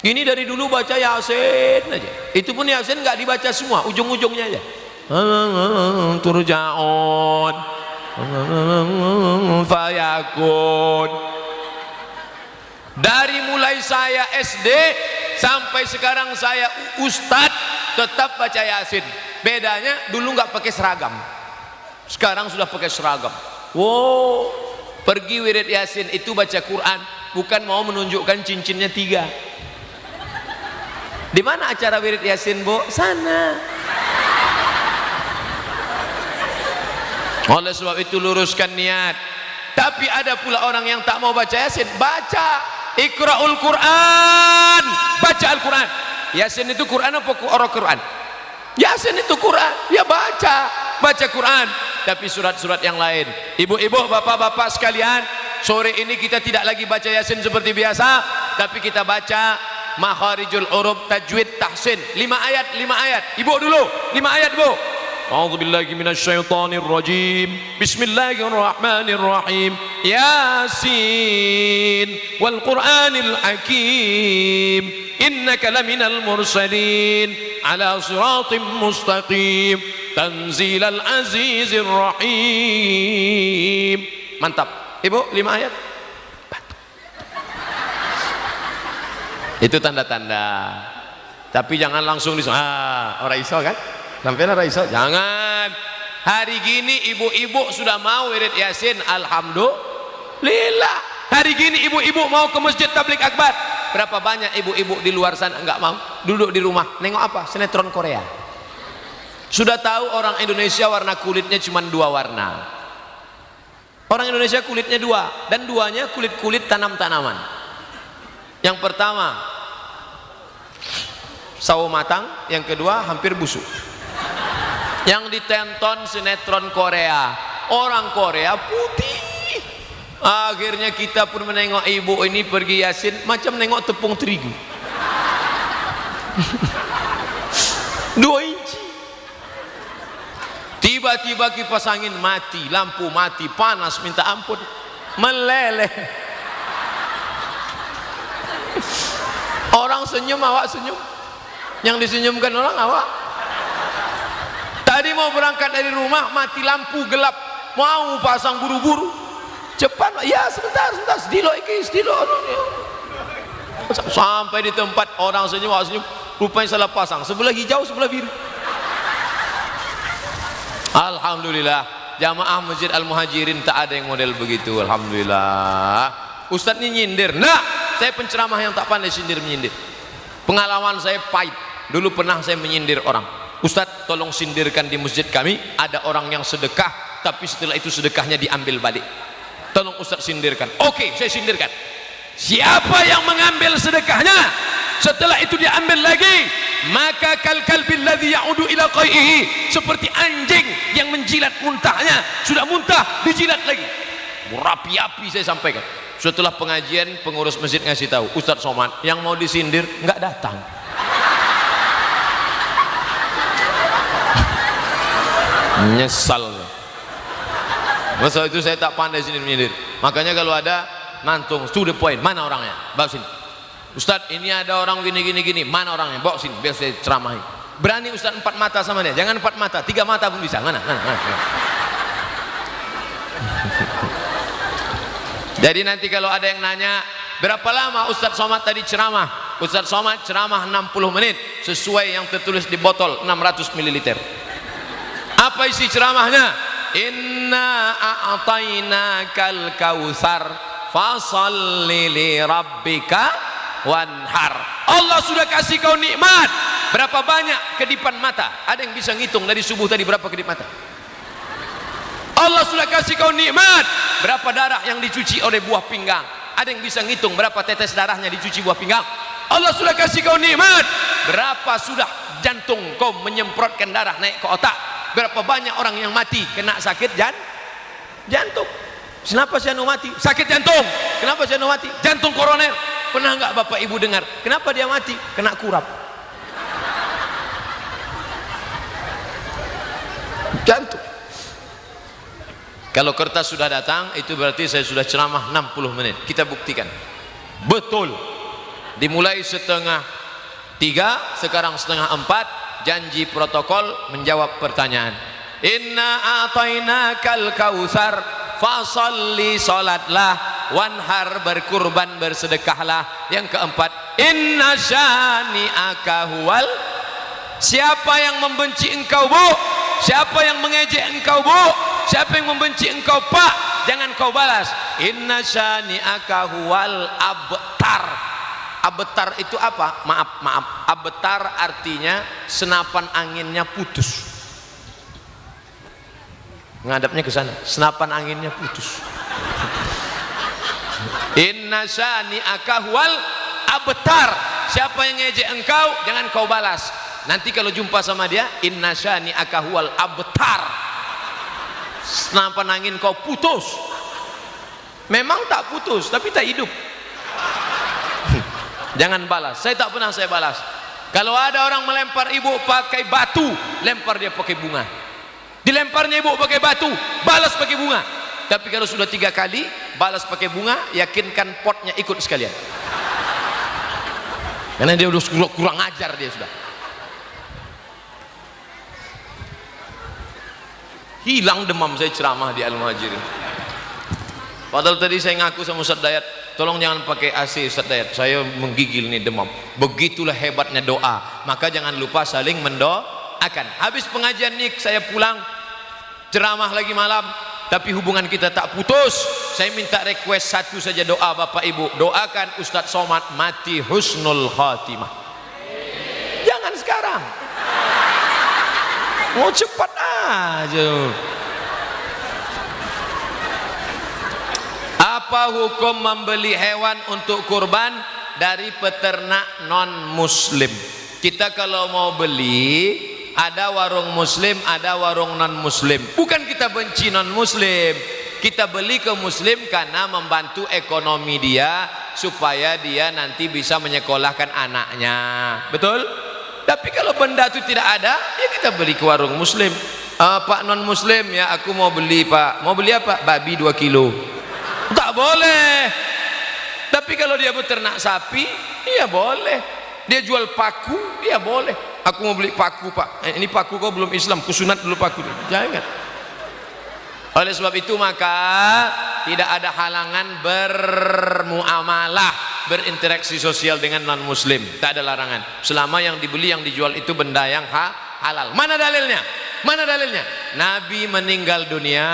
Ini dari dulu baca Yasin aja, itu pun Yasin nggak dibaca semua, ujung-ujungnya aja. Turja'un fayakun. Dari mulai saya SD sampai sekarang saya ustadz tetap baca Yasin. Bedanya dulu nggak pakai seragam, sekarang sudah pakai seragam. Wow, pergi wirid Yasin itu baca Quran, bukan mau menunjukkan cincinnya 3. Di mana acara wirid Yasin, Bu? Sana. Oleh sebab itu luruskan niat. Tapi ada pula orang yang tak mau baca Yasin. Baca Iqra'ul Quran, baca Al-Quran. Yasin itu Quran apa Quran? Yasin itu Quran, ya baca Quran. Tapi surat-surat yang lain. Ibu-ibu, bapak-bapak sekalian, sore ini kita tidak lagi baca Yasin seperti biasa, tapi kita baca Makharijul Huruf, Tajwid, Tahsin. 5 ayat. Ibu dulu 5 ayat, Bu. A'udzu billahi minasyaitonir rajim. Bismillahirrahmanirrahim. Yasin wal Qur'anil Hakim. Innaka laminal mursalin ala siratim mustaqim. Tanzilal azizir rahim. Mantap. Ibu 5 ayat batuk. Itu tanda-tanda. Tapi jangan langsung orang iso kan, sampai orang iso, jangan. Hari gini ibu-ibu sudah mau wirid Yasin, alhamdulillah. Hari gini ibu-ibu mau ke masjid tabligh akbar. Berapa banyak ibu-ibu di luar sana enggak mau, duduk di rumah nengok apa, sinetron Korea. Sudah tahu orang Indonesia warna kulitnya cuma 2 warna. Orang Indonesia kulitnya 2, dan 2-nya kulit-kulit tanam-tanaman. Yang pertama sawo matang, yang kedua hampir busuk. Yang ditonton sinetron Korea, orang Korea putih. Akhirnya kita pun menengok ibu ini pergi Yasin macam nengok tepung terigu. 2 inci. Tiba-tiba kipas angin mati, lampu mati, panas minta ampun, meleleh. Orang senyum, awak senyum. Yang disenyumkan orang awak. Tadi mau berangkat dari rumah, mati lampu, gelap, mau pasang buru-buru. Cepat, ya sebentar, sedilo iki, sedilo. Sampai di tempat orang senyum, rupanya salah pasang, sebelah hijau, sebelah biru. Alhamdulillah, jamaah Masjid Al-Muhajirin tak ada yang model begitu. Alhamdulillah. Ustadz ini nyindir. Nah, saya penceramah yang tak pandai sindir menyindir. Pengalaman saya pahit. Dulu pernah saya menyindir orang. Ustadz, tolong sindirkan di masjid kami, ada orang yang sedekah, tapi setelah itu sedekahnya diambil balik. Tolong Ustadz sindirkan. Oke, saya sindirkan. Siapa yang mengambil sedekahnya, setelah itu diambil lagi, maka kalbil ladzi ya'udu ila qaihi, seperti anjing yang menjilat muntahnya, sudah muntah dijilat lagi. Berapi-api saya sampaikan. Setelah pengajian, pengurus masjid ngasih tahu, Ustadz Somad yang mau disindir nggak datang. Nyesal. Masa itu saya tak pandai sindir menyindir. Makanya kalau ada nantung to the point, mana orangnya? Bawa sini. Ustadz, ini ada orang gini, mana orangnya? Bawa sini, biar saya ceramahi. Berani Ustadz 4 mata sama dia? Jangan 4 mata, 3 mata pun bisa. Mana? Jadi nanti kalau ada yang nanya, berapa lama Ustadz Somad tadi ceramah? Ustadz Somad ceramah 60 menit, sesuai yang tertulis di botol 600 ml. Apa isi ceramahnya? Inna a'tainakal kautsar fasalli li rabbika wanhar. Allah sudah kasih kau nikmat. Berapa banyak kedipan mata? Ada yang bisa ngitung dari subuh tadi berapa kedip mata? Allah sudah kasih kau nikmat. Berapa darah yang dicuci oleh buah pinggang? Ada yang bisa ngitung berapa tetes darahnya dicuci buah pinggang? Allah sudah kasih kau nikmat. Berapa sudah jantung kau menyemprotkan darah naik ke otak? Berapa banyak orang yang mati kena sakit jantung. Kenapa saya mati? Sakit jantung. Kenapa saya mati? Jantung koroner. Pernah nggak Bapak Ibu dengar? Kenapa dia mati? Kena kurap. Jantung. Kalau kertas sudah datang, itu berarti saya sudah ceramah 60 menit. Kita buktikan. Betul. Dimulai 2:30, sekarang 3:30. Janji protokol menjawab pertanyaan. Inna a'tainakal kautsar fasalli, salatlah, wanhar, berkurban, bersedekahlah. Yang keempat, inna syani'aka huwal. Siapa yang membenci engkau, Bu? Siapa yang mengejek engkau, Bu? Siapa yang membenci engkau, Pak? Jangan kau balas. Inna syani'aka huwal abtar. Abtar itu apa? Maaf. Abtar artinya senapan anginnya putus. Ngadapnya ke sana. Senapan anginnya putus. Inna syani'aka huwal abtar. Siapa yang ngejek engkau, jangan kau balas. Nanti kalau jumpa sama dia, inna syani'aka huwal abtar. Senapan angin kau putus. Memang tak putus, tapi tak hidup. Jangan balas. Saya tak pernah saya balas. Kalau ada orang melempar ibu pakai batu, lempar dia pakai bunga. Dilemparnya ibu pakai batu, balas pakai bunga. Tapi kalau sudah 3 kali balas pakai bunga, yakinkan potnya ikut sekalian. Karena dia udah kurang ajar dia sudah. Hilang demam saya ceramah di Al-Muhajirin. Padahal tadi saya ngaku sama Ustaz Dayat, tolong jangan pakai AC Ustaz Dayat, saya menggigil nih demam. Begitulah hebatnya doa. Maka jangan lupa saling mendoakan. Habis pengajian nih saya pulang, ceramah lagi malam, tapi hubungan kita tak putus. Saya minta request satu saja doa Bapak Ibu, doakan Ustaz Somad mati husnul khatimah. Jangan sekarang, mau cepat aja. Apa hukum membeli hewan untuk kurban dari peternak non muslim? Kita kalau mau beli, ada warung muslim, ada warung non muslim. Bukan kita benci non muslim, kita beli ke muslim karena membantu ekonomi dia, supaya dia nanti bisa menyekolahkan anaknya. Betul? Tapi kalau benda itu tidak ada, ya kita beli ke warung muslim. Pak non muslim, ya aku mau beli Pak. Mau beli apa? Babi 2 kilo. Tak boleh. Tapi kalau dia beternak sapi, iya boleh. Dia jual paku, iya boleh. Aku mau beli paku Pak, ini paku kau belum Islam, kusunat dulu paku. Jangan. Oleh sebab itu maka tidak ada halangan bermuamalah, berinteraksi sosial dengan non muslim. Tak ada larangan, selama yang dibeli yang dijual itu benda yang halal. Mana dalilnya? Mana dalilnya? Nabi meninggal dunia,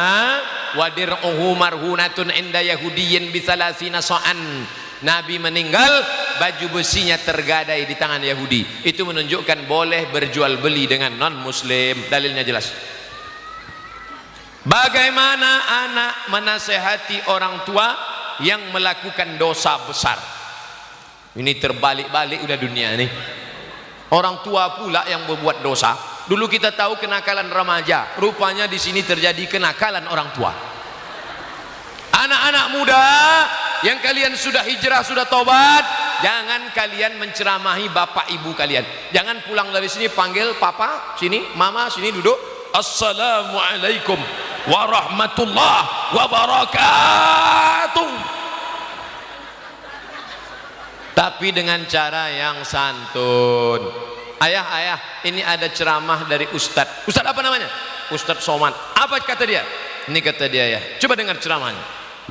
wadir'uhu marhunatun inda yahudiyyin bisalasina sa'an. Nabi meninggal, baju besinya tergadai di tangan Yahudi. Itu menunjukkan boleh berjual beli dengan non muslim. Dalilnya jelas. Bagaimana anak menasehati orang tua yang melakukan dosa besar? Ini terbalik-balik udah dunia nih. Orang tua pula yang berbuat dosa. Dulu kita tahu kenakalan remaja, rupanya di sini terjadi kenakalan orang tua. Anak-anak muda yang kalian sudah hijrah, sudah tobat, jangan kalian menceramahi bapak ibu kalian. Jangan pulang dari sini panggil papa, sini, mama, sini duduk. Assalamualaikum warahmatullahi wabarakatuh. Tapi dengan cara yang santun. Ayah, ini ada ceramah dari Ustadz. Ustadz apa namanya? Ustadz Somad. Apa kata dia? Ini kata dia ya. Coba dengar ceramahnya.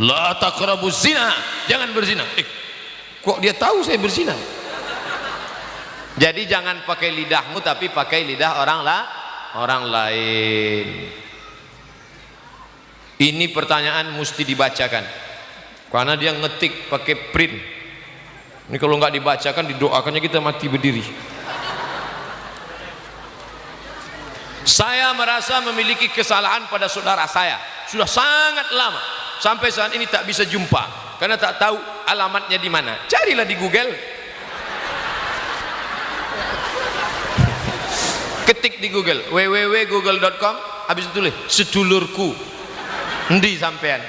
La taqrabuz zina. Jangan berzina. Kok dia tahu saya berzina? Jadi jangan pakai lidahmu, tapi pakai lidah orang lain. Ini pertanyaan mesti dibacakan. Karena dia ngetik pakai print. Ini kalau nggak dibacakan, didoakannya kita mati berdiri. Saya merasa memiliki kesalahan pada saudara saya sudah sangat lama, sampai saat ini tak bisa jumpa karena tak tahu alamatnya di mana. Carilah di Google, ketik di Google www.google.com, habis itu tulis sedulurku endi sampean.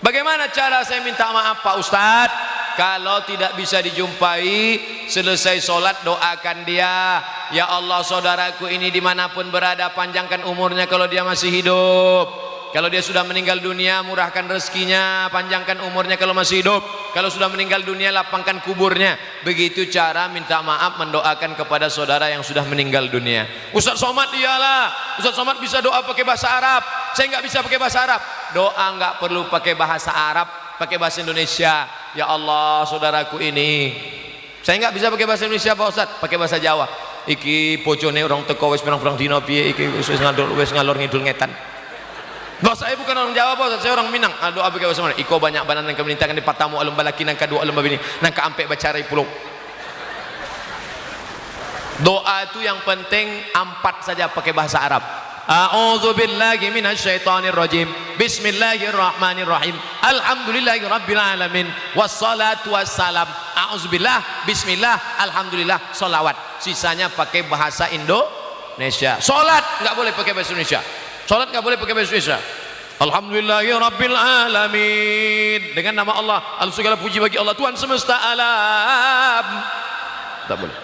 Bagaimana cara saya minta maaf Pak Ustadz? Kalau tidak bisa dijumpai, selesai sholat doakan dia. Ya Allah, saudaraku ini dimanapun berada, panjangkan umurnya kalau dia masih hidup. Kalau dia sudah meninggal dunia, murahkan rezekinya, panjangkan umurnya kalau masih hidup. Kalau sudah meninggal dunia, lapangkan kuburnya. Begitu cara minta maaf, mendoakan kepada saudara yang sudah meninggal dunia. Ustaz Somad iyalah, Ustaz Somad bisa doa pakai bahasa Arab. Saya nggak bisa pakai bahasa Arab. Doa nggak perlu pakai bahasa Arab, pakai bahasa Indonesia. Ya Allah, saudaraku ini, saya nggak bisa pakai bahasa Indonesia Pak Ustaz, pakai bahasa Jawa. Iki pojone orang teko wis pirang-pirang dina piye iki wis ngalor ngidul ngetan. Bos saya bukan orang Jawa Pak Ustaz, saya orang Minang. Doa pakai bahasa mana? Iko banyak banan yang kemenintakan di patamu alum balaki nang kadua alum babini nang kaampe bacarai pulau. Doa itu yang penting 4 saja pakai bahasa Arab. A'udzu billahi minasyaitonir rajim. Bismillahirrahmanirrahim. Alhamdulillahi rabbil alamin. Wassalatu wassalam. A'udzubillah, bismillah, alhamdulillah, sholawat. Sisanya pakai bahasa Indonesia. Salat enggak boleh pakai bahasa Indonesia. Salat enggak boleh pakai bahasa Indonesia. Alhamdulillahi rabbil alamin. Dengan nama Allah, segala puji bagi Allah Tuhan semesta alam. Tak boleh.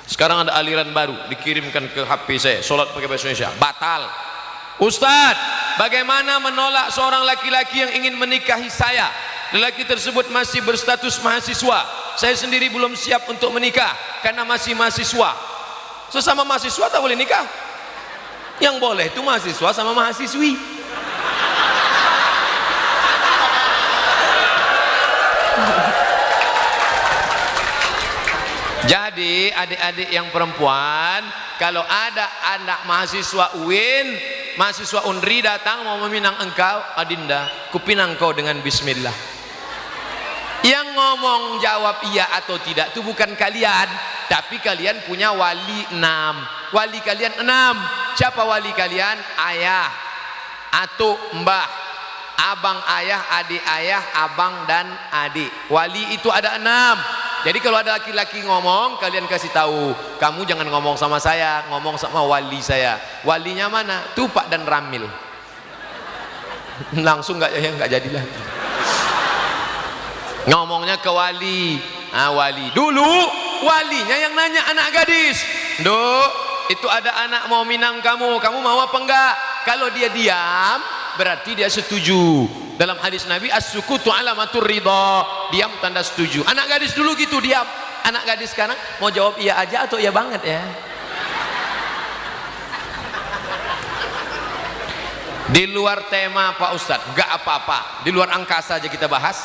Sekarang ada aliran baru dikirimkan ke HP saya, sholat pakai bahasa Indonesia, batal. Ustadz, bagaimana menolak seorang laki-laki yang ingin menikahi saya? Lelaki tersebut masih berstatus mahasiswa. Saya sendiri belum siap untuk menikah karena masih mahasiswa. Sesama mahasiswa tak boleh nikah. Yang boleh itu mahasiswa sama mahasiswi. Jadi adik-adik yang perempuan, kalau ada anak mahasiswa UIN, mahasiswa UNRI datang mau meminang engkau, Adinda, kupinang kau dengan bismillah. Yang ngomong jawab iya atau tidak itu bukan kalian, tapi kalian punya wali 6. Wali kalian 6. Siapa wali kalian? Ayah, atuk, mbah, abang ayah, adik ayah, abang dan adik. Wali itu ada 6. Jadi kalau ada laki-laki ngomong, kalian kasih tahu, kamu jangan ngomong sama saya, ngomong sama wali saya. Walinya mana? Tupak dan Ramil. Langsung nggak jadilah. Ngomongnya ke wali. Wali. Dulu walinya yang nanya anak gadis. Duk, itu ada anak mau minang kamu mau apa enggak? Kalau dia diam, berarti dia setuju. Dalam hadis Nabi, as-sukutu alamatur ridha, diam tanda setuju. Anak gadis dulu gitu, diam. Anak gadis sekarang mau jawab iya aja atau iya banget ya. Di luar tema Pak Ustadz, enggak apa-apa. Di luar angkasa aja kita bahas.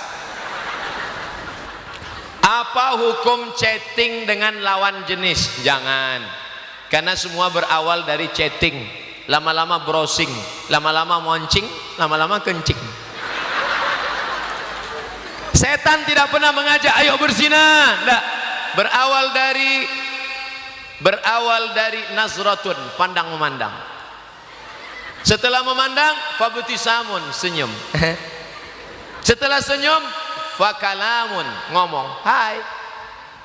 Apa hukum chatting dengan lawan jenis? Jangan. Karena semua berawal dari chatting. Lama-lama browsing, lama-lama moncing, lama-lama kencing. Setan tidak pernah mengajak ayo berzina. Enggak. Berawal dari nazratun, pandang memandang. Setelah memandang, fabtisamun, senyum. Setelah senyum, fakalamun, ngomong, hai.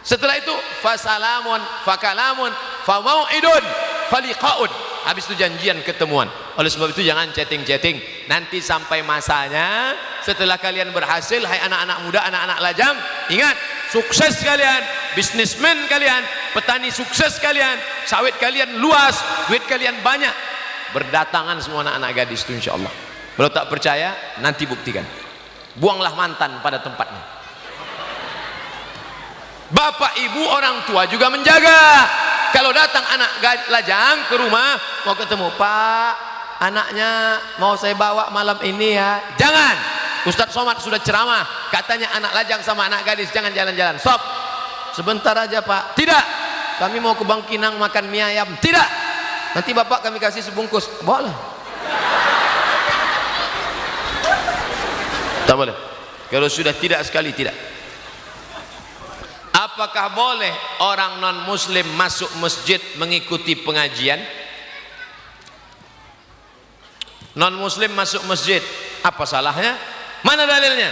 Setelah itu fasalamun, fakalamun, famau'idun, faliqaun. Habis itu janjian ketemuan. Oleh sebab itu jangan chatting-chatting. Nanti sampai masanya, setelah kalian berhasil, hai anak-anak muda, anak-anak lajang, ingat, sukses kalian, bisnismen kalian, petani sukses kalian, sawit kalian luas, duit kalian banyak. Berdatangan semua anak-anak gadis itu insya Allah. Kalau tak percaya, nanti buktikan. Buanglah mantan pada tempatnya. Bapak ibu orang tua juga menjaga. Kalau datang anak lajang ke rumah mau ketemu, Pak, anaknya mau saya bawa malam ini ya. Jangan. Ustadz Somad sudah ceramah, katanya anak lajang sama anak gadis jangan jalan-jalan. Stop. Sebentar aja Pak. Tidak. Kami mau ke Bangkinang makan mie ayam. Tidak. Nanti Bapak kami kasih sebungkus. Boleh. Tak boleh. Kalau sudah tidak sekali tidak. Apakah boleh orang non muslim masuk masjid mengikuti pengajian? Non muslim masuk masjid, apa salahnya? Mana dalilnya?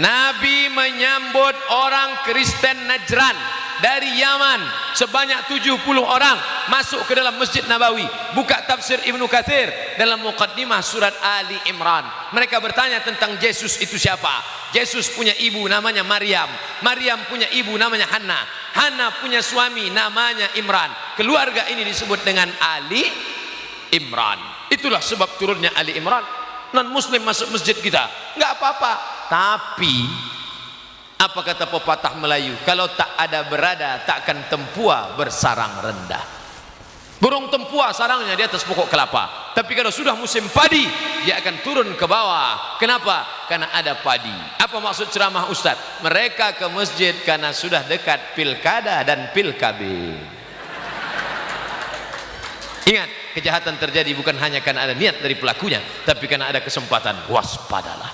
Nabi menyambut orang Kristen Najran dari Yaman sebanyak 70 orang masuk ke dalam Masjid Nabawi. Buka tafsir Ibnu Katsir dalam muqaddimah surat Ali Imran. Mereka bertanya tentang Yesus itu siapa? Yesus punya ibu namanya Maryam. Maryam punya ibu namanya Hannah. Hannah punya suami namanya Imran. Keluarga ini disebut dengan Ali Imran. Itulah sebab turunnya Ali Imran. Non muslim masuk masjid kita nggak apa-apa. Tapi apa kata pepatah Melayu? Kalau tak ada berada, takkan tempua bersarang rendah. Burung tempua sarangnya di atas pokok kelapa. Tapi kalau sudah musim padi, dia akan turun ke bawah. Kenapa? Karena ada padi. Apa maksud ceramah Ustaz? Mereka ke masjid karena sudah dekat pilkada dan pilkabe. Ingat, kejahatan terjadi bukan hanya karena ada niat dari pelakunya, tapi karena ada kesempatan. Waspadalah.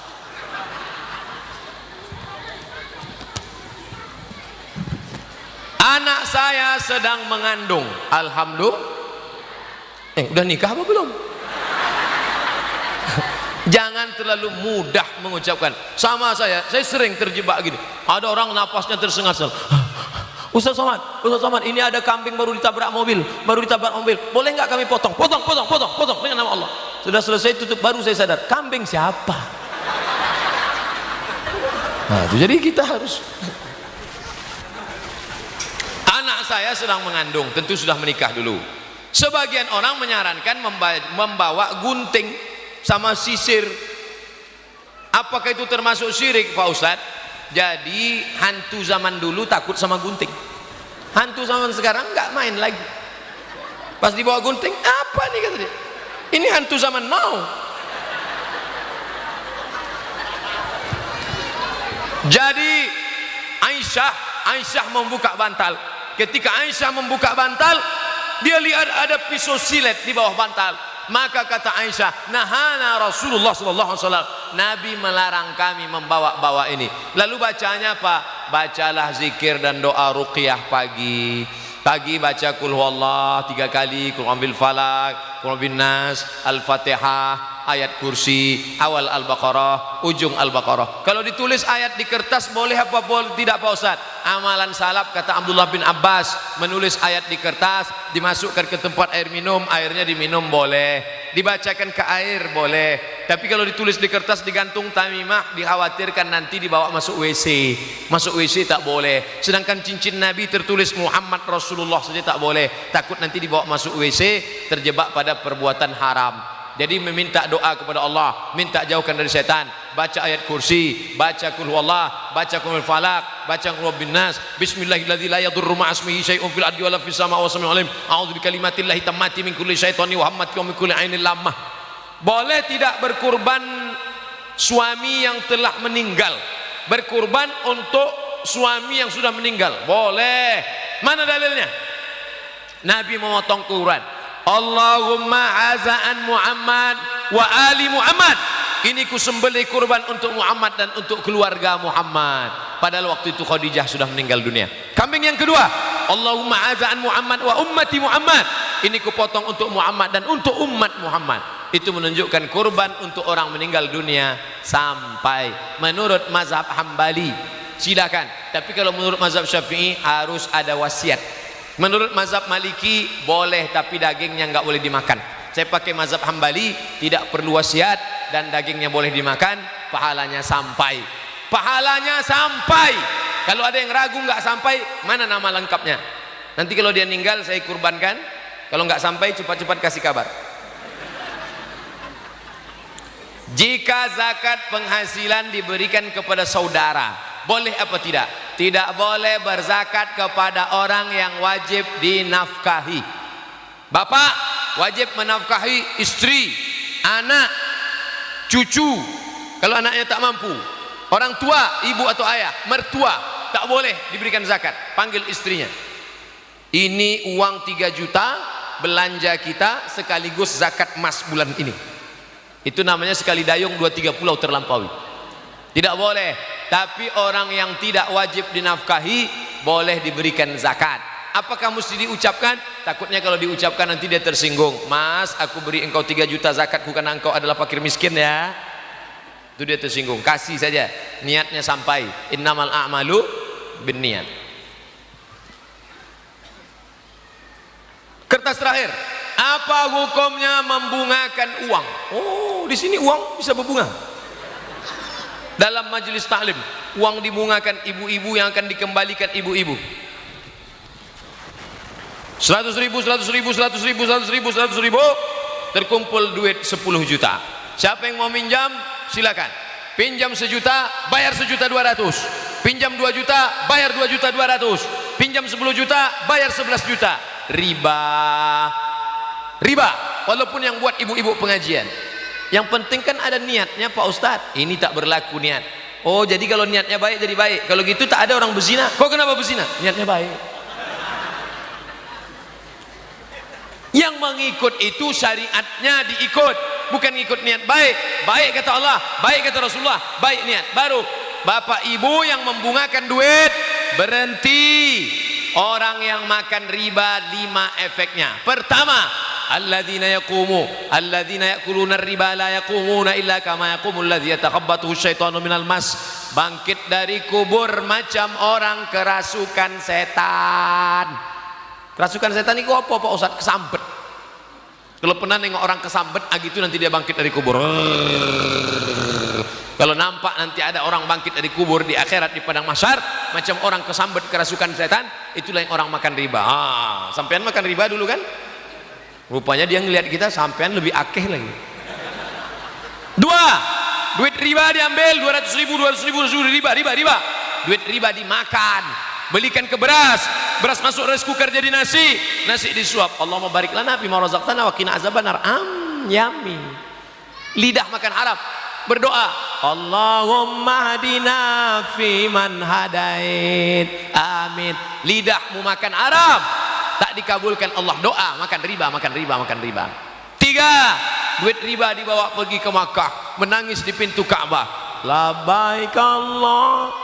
Anak saya sedang mengandung. Alhamdulillah. Udah nikah apa belum? Jangan terlalu mudah mengucapkan. Sama saya sering terjebak gini. Ada orang napasnya tersengal-sengal. Ustaz Somad, ini ada kambing baru ditabrak mobil. Boleh nggak kami potong dengan nama Allah. Sudah selesai tutup, baru saya sadar, kambing siapa? Nah, itu jadi kita harus. Anak saya sedang mengandung, tentu sudah menikah dulu. Sebagian orang menyarankan membawa gunting sama sisir. Apakah itu termasuk syirik, Pak Ustadz? Jadi hantu zaman dulu takut sama gunting. Hantu zaman sekarang nggak main lagi. Pas dibawa gunting, apa nih kata dia? Ini hantu zaman now. Jadi Aisyah membuka bantal. Ketika Aisyah membuka bantal, dia lihat ada pisau silet di bawah bantal. Maka kata Aisyah, nahana Rasulullah sallallahu alaihi wasallam, Nabi melarang kami membawa-bawa ini. Lalu bacanya apa? Bacalah zikir dan doa ruqyah pagi. Pagi baca kul huwallah 3 kali, kul ambil falak, kul bin nas, al-fatihah, ayat kursi, awal al-baqarah, ujung al-baqarah. Kalau ditulis ayat di kertas boleh apa boleh tidak Pak Ustaz? Amalan salaf kata Abdullah bin Abbas, menulis ayat di kertas, dimasukkan ke tempat air minum, airnya diminum boleh, dibacakan ke air boleh. Tapi kalau ditulis di kertas digantung tamimah, dikhawatirkan nanti dibawa masuk WC. Masuk WC tak boleh. Sedangkan cincin Nabi tertulis Muhammad Rasulullah saja tak boleh. Takut nanti dibawa masuk WC, terjebak pada perbuatan haram. Jadi meminta doa kepada Allah, minta jauhkan dari setan. Baca ayat kursi, baca kul huwallah, baca kul falak, baca kul bin nas. Bismillahirrahmanirrahim. La yadurru ma'asmihi syai'un fil ardi wala fis samaa'i wa samiul alim. A'udzu bikalimatillahi tammati min kulli syaitani wa hammati wa min kulli ainil lammah. Boleh tidak berkurban suami yang telah meninggal? Berkurban untuk suami yang sudah meninggal boleh. Mana dalilnya? Nabi memotong kurban, Allahumma azaan Muhammad wa ali Muhammad. Ini ku sembelih kurban untuk Muhammad dan untuk keluarga Muhammad. Padahal waktu itu Khadijah sudah meninggal dunia. Kambing yang kedua, Allahumma azaan Muhammad wa ummati Muhammad. Ini ku potong untuk Muhammad dan untuk umat Muhammad. Itu menunjukkan kurban untuk orang meninggal dunia sampai menurut mazhab Hambali silakan. Tapi kalau menurut mazhab Syafi'i harus ada wasiat. Menurut mazhab Maliki boleh tapi dagingnya nggak boleh dimakan. Saya pakai mazhab Hambali, tidak perlu wasiat dan dagingnya boleh dimakan, pahalanya sampai. Pahalanya sampai. Kalau ada yang ragu nggak sampai, mana nama lengkapnya? Nanti kalau dia meninggal saya kurbankan. Kalau nggak sampai cepat-cepat kasih kabar. Jika zakat penghasilan diberikan kepada saudara, boleh apa tidak? Tidak boleh berzakat kepada orang yang wajib dinafkahi. Bapak wajib menafkahi istri, anak, cucu. Kalau anaknya tak mampu, orang tua, ibu atau ayah, mertua, tak boleh diberikan zakat. Panggil istrinya. Ini uang 3 juta belanja kita sekaligus zakat emas bulan ini. Itu namanya sekali dayung 2-3 pulau terlampaui. Tidak boleh. Tapi orang yang tidak wajib dinafkahi boleh diberikan zakat. Apakah mesti diucapkan? Takutnya kalau diucapkan nanti dia tersinggung. Mas, aku beri engkau 3 juta zakatku karena engkau adalah fakir miskin ya. Itu dia tersinggung. Kasih saja, niatnya sampai. Innamal a'malu binniat. Kertas terakhir. Apa hukumnya membungakan uang? Oh, di sini uang bisa berbunga. Dalam majelis taklim, uang dibungakan ibu-ibu yang akan dikembalikan ibu-ibu. 100 ribu, 100 ribu, 100 ribu, 100 ribu, 100 ribu, terkumpul duit 10 juta. Siapa yang mau minjam, silakan. Pinjam 1 juta, bayar 1.200.000. Pinjam 2 juta, bayar 2.200.000. Pinjam 10 juta, bayar 11 juta. Riba. Riba, walaupun yang buat ibu-ibu pengajian. Yang penting kan ada niatnya Pak Ustadz. Ini tak berlaku niat. Oh, jadi kalau niatnya baik jadi baik. Kalau gitu tak ada orang berzina. Kok kenapa berzina? Niatnya baik. Yang mengikut itu syariatnya diikut, bukan ikut niat baik. Baik kata Allah, baik kata Rasulullah, baik niat. Baru bapak ibu yang membungakan duit berhenti. Orang yang makan riba 5 efeknya. Pertama, alladzina yakuluna riba la yaqumuna illa kama yaqumul ladzi yatakhabbathu syaitanu minal mas. Bangkit dari kubur macam orang kerasukan setan. Kerasukan setan itu apa Pak Ustaz? Kesambet. Kalau pernah nengok orang kesambet, gitu nanti dia bangkit dari kubur. Kalau nampak nanti ada orang bangkit dari kubur di akhirat di padang mahsyar macam orang kesambet kerasukan setan, itulah yang orang makan riba. Sampean makan riba dulu kan? Rupanya dia ngelihat kita sampean lebih akeh lagi. 2, duit riba diambil 200 ribu riba. Duit riba dimakan, belikan ke beras masuk rice cooker jadi nasi disuap. Allahumma barik lana fi ma razaqtana wa qina azabannar. Yummy. Lidah makan haram. berdoa, Allahumma hadina fiman hadait. Amin. Lidahmu makan haram, tak dikabulkan Allah. Doa makan riba, makan riba, makan riba. 3, duit riba dibawa pergi ke Makkah, menangis di pintu Ka'bah. Labbaik Allahumma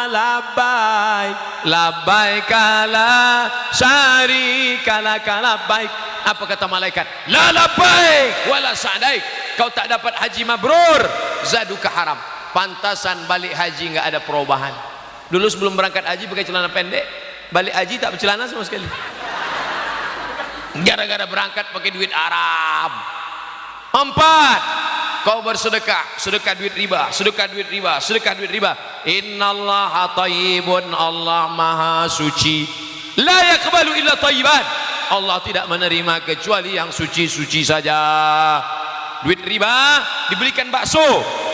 labbaik, labbaik la syarika laka labbaik. Apa kata malaikat? La labbaik wala sa'daik. Kau tak dapat haji mabrur, zaduka haram. Pantasan balik haji enggak ada perubahan. Dulu sebelum berangkat haji pakai celana pendek, balik haji tak bercelana sama sekali. Gara-gara berangkat pakai duit Arab. 4, kau bersedekah, sedekah duit riba, sedekah duit riba, sedekah duit riba. Innallaha thayyibun, Allah maha suci. La yaqbalu illa thayyiban. Allah tidak menerima kecuali yang suci-suci saja. Duit riba dibelikan bakso,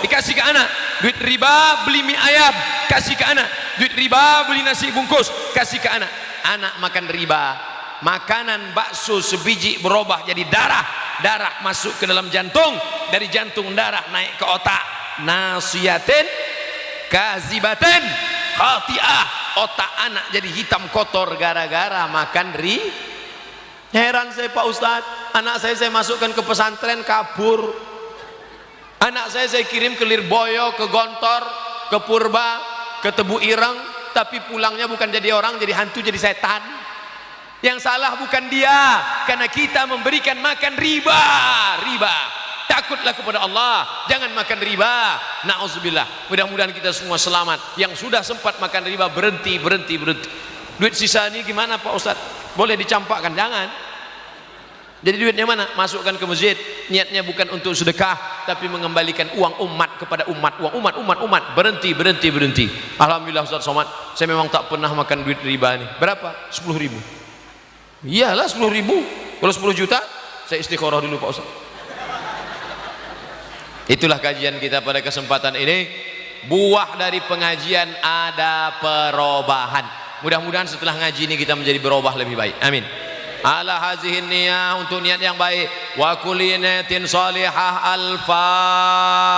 dikasih ke anak. Duit riba beli mie ayam, kasih ke anak. Duit riba beli nasi bungkus, kasih ke anak. Anak makan riba, makanan bakso sebiji berubah jadi darah, darah masuk ke dalam jantung, dari jantung darah naik ke otak. Nasiyatin kazibatin khati'ah. Otak anak jadi hitam kotor gara-gara makan riba. Heran saya Pak Ustadz, anak saya masukkan ke pesantren kabur. Anak saya kirim ke Lirboyo, ke Gontor, ke Purba, ke Tebu Ireng, tapi pulangnya bukan jadi orang, jadi hantu, jadi setan. Yang salah bukan dia, karena kita memberikan makan riba. Riba. Takutlah kepada Allah, jangan makan riba. Na'udzubillah. Mudah-mudahan kita semua selamat. Yang sudah sempat makan riba berhenti. Duit sisa ini gimana Pak Ustadz? Boleh dicampakkan? Jangan. Jadi duitnya mana? Masukkan ke masjid. Niatnya bukan untuk sedekah, tapi mengembalikan uang umat kepada umat. Uang umat. Berhenti. Alhamdulillah Ustaz Somad, saya memang tak pernah makan duit riba nih. Berapa? 10.000. Iyalah 10.000. Kalau 10 juta, saya istikharah dulu Pak Ustaz. Itulah kajian kita pada kesempatan ini. Buah dari pengajian ada perubahan. Mudah-mudahan setelah ngaji ini kita menjadi berubah lebih baik. Amin. Ala hazihin niyah, untuk niat yang baik. Wa kulli niyatin salihah. Al-Fatihah.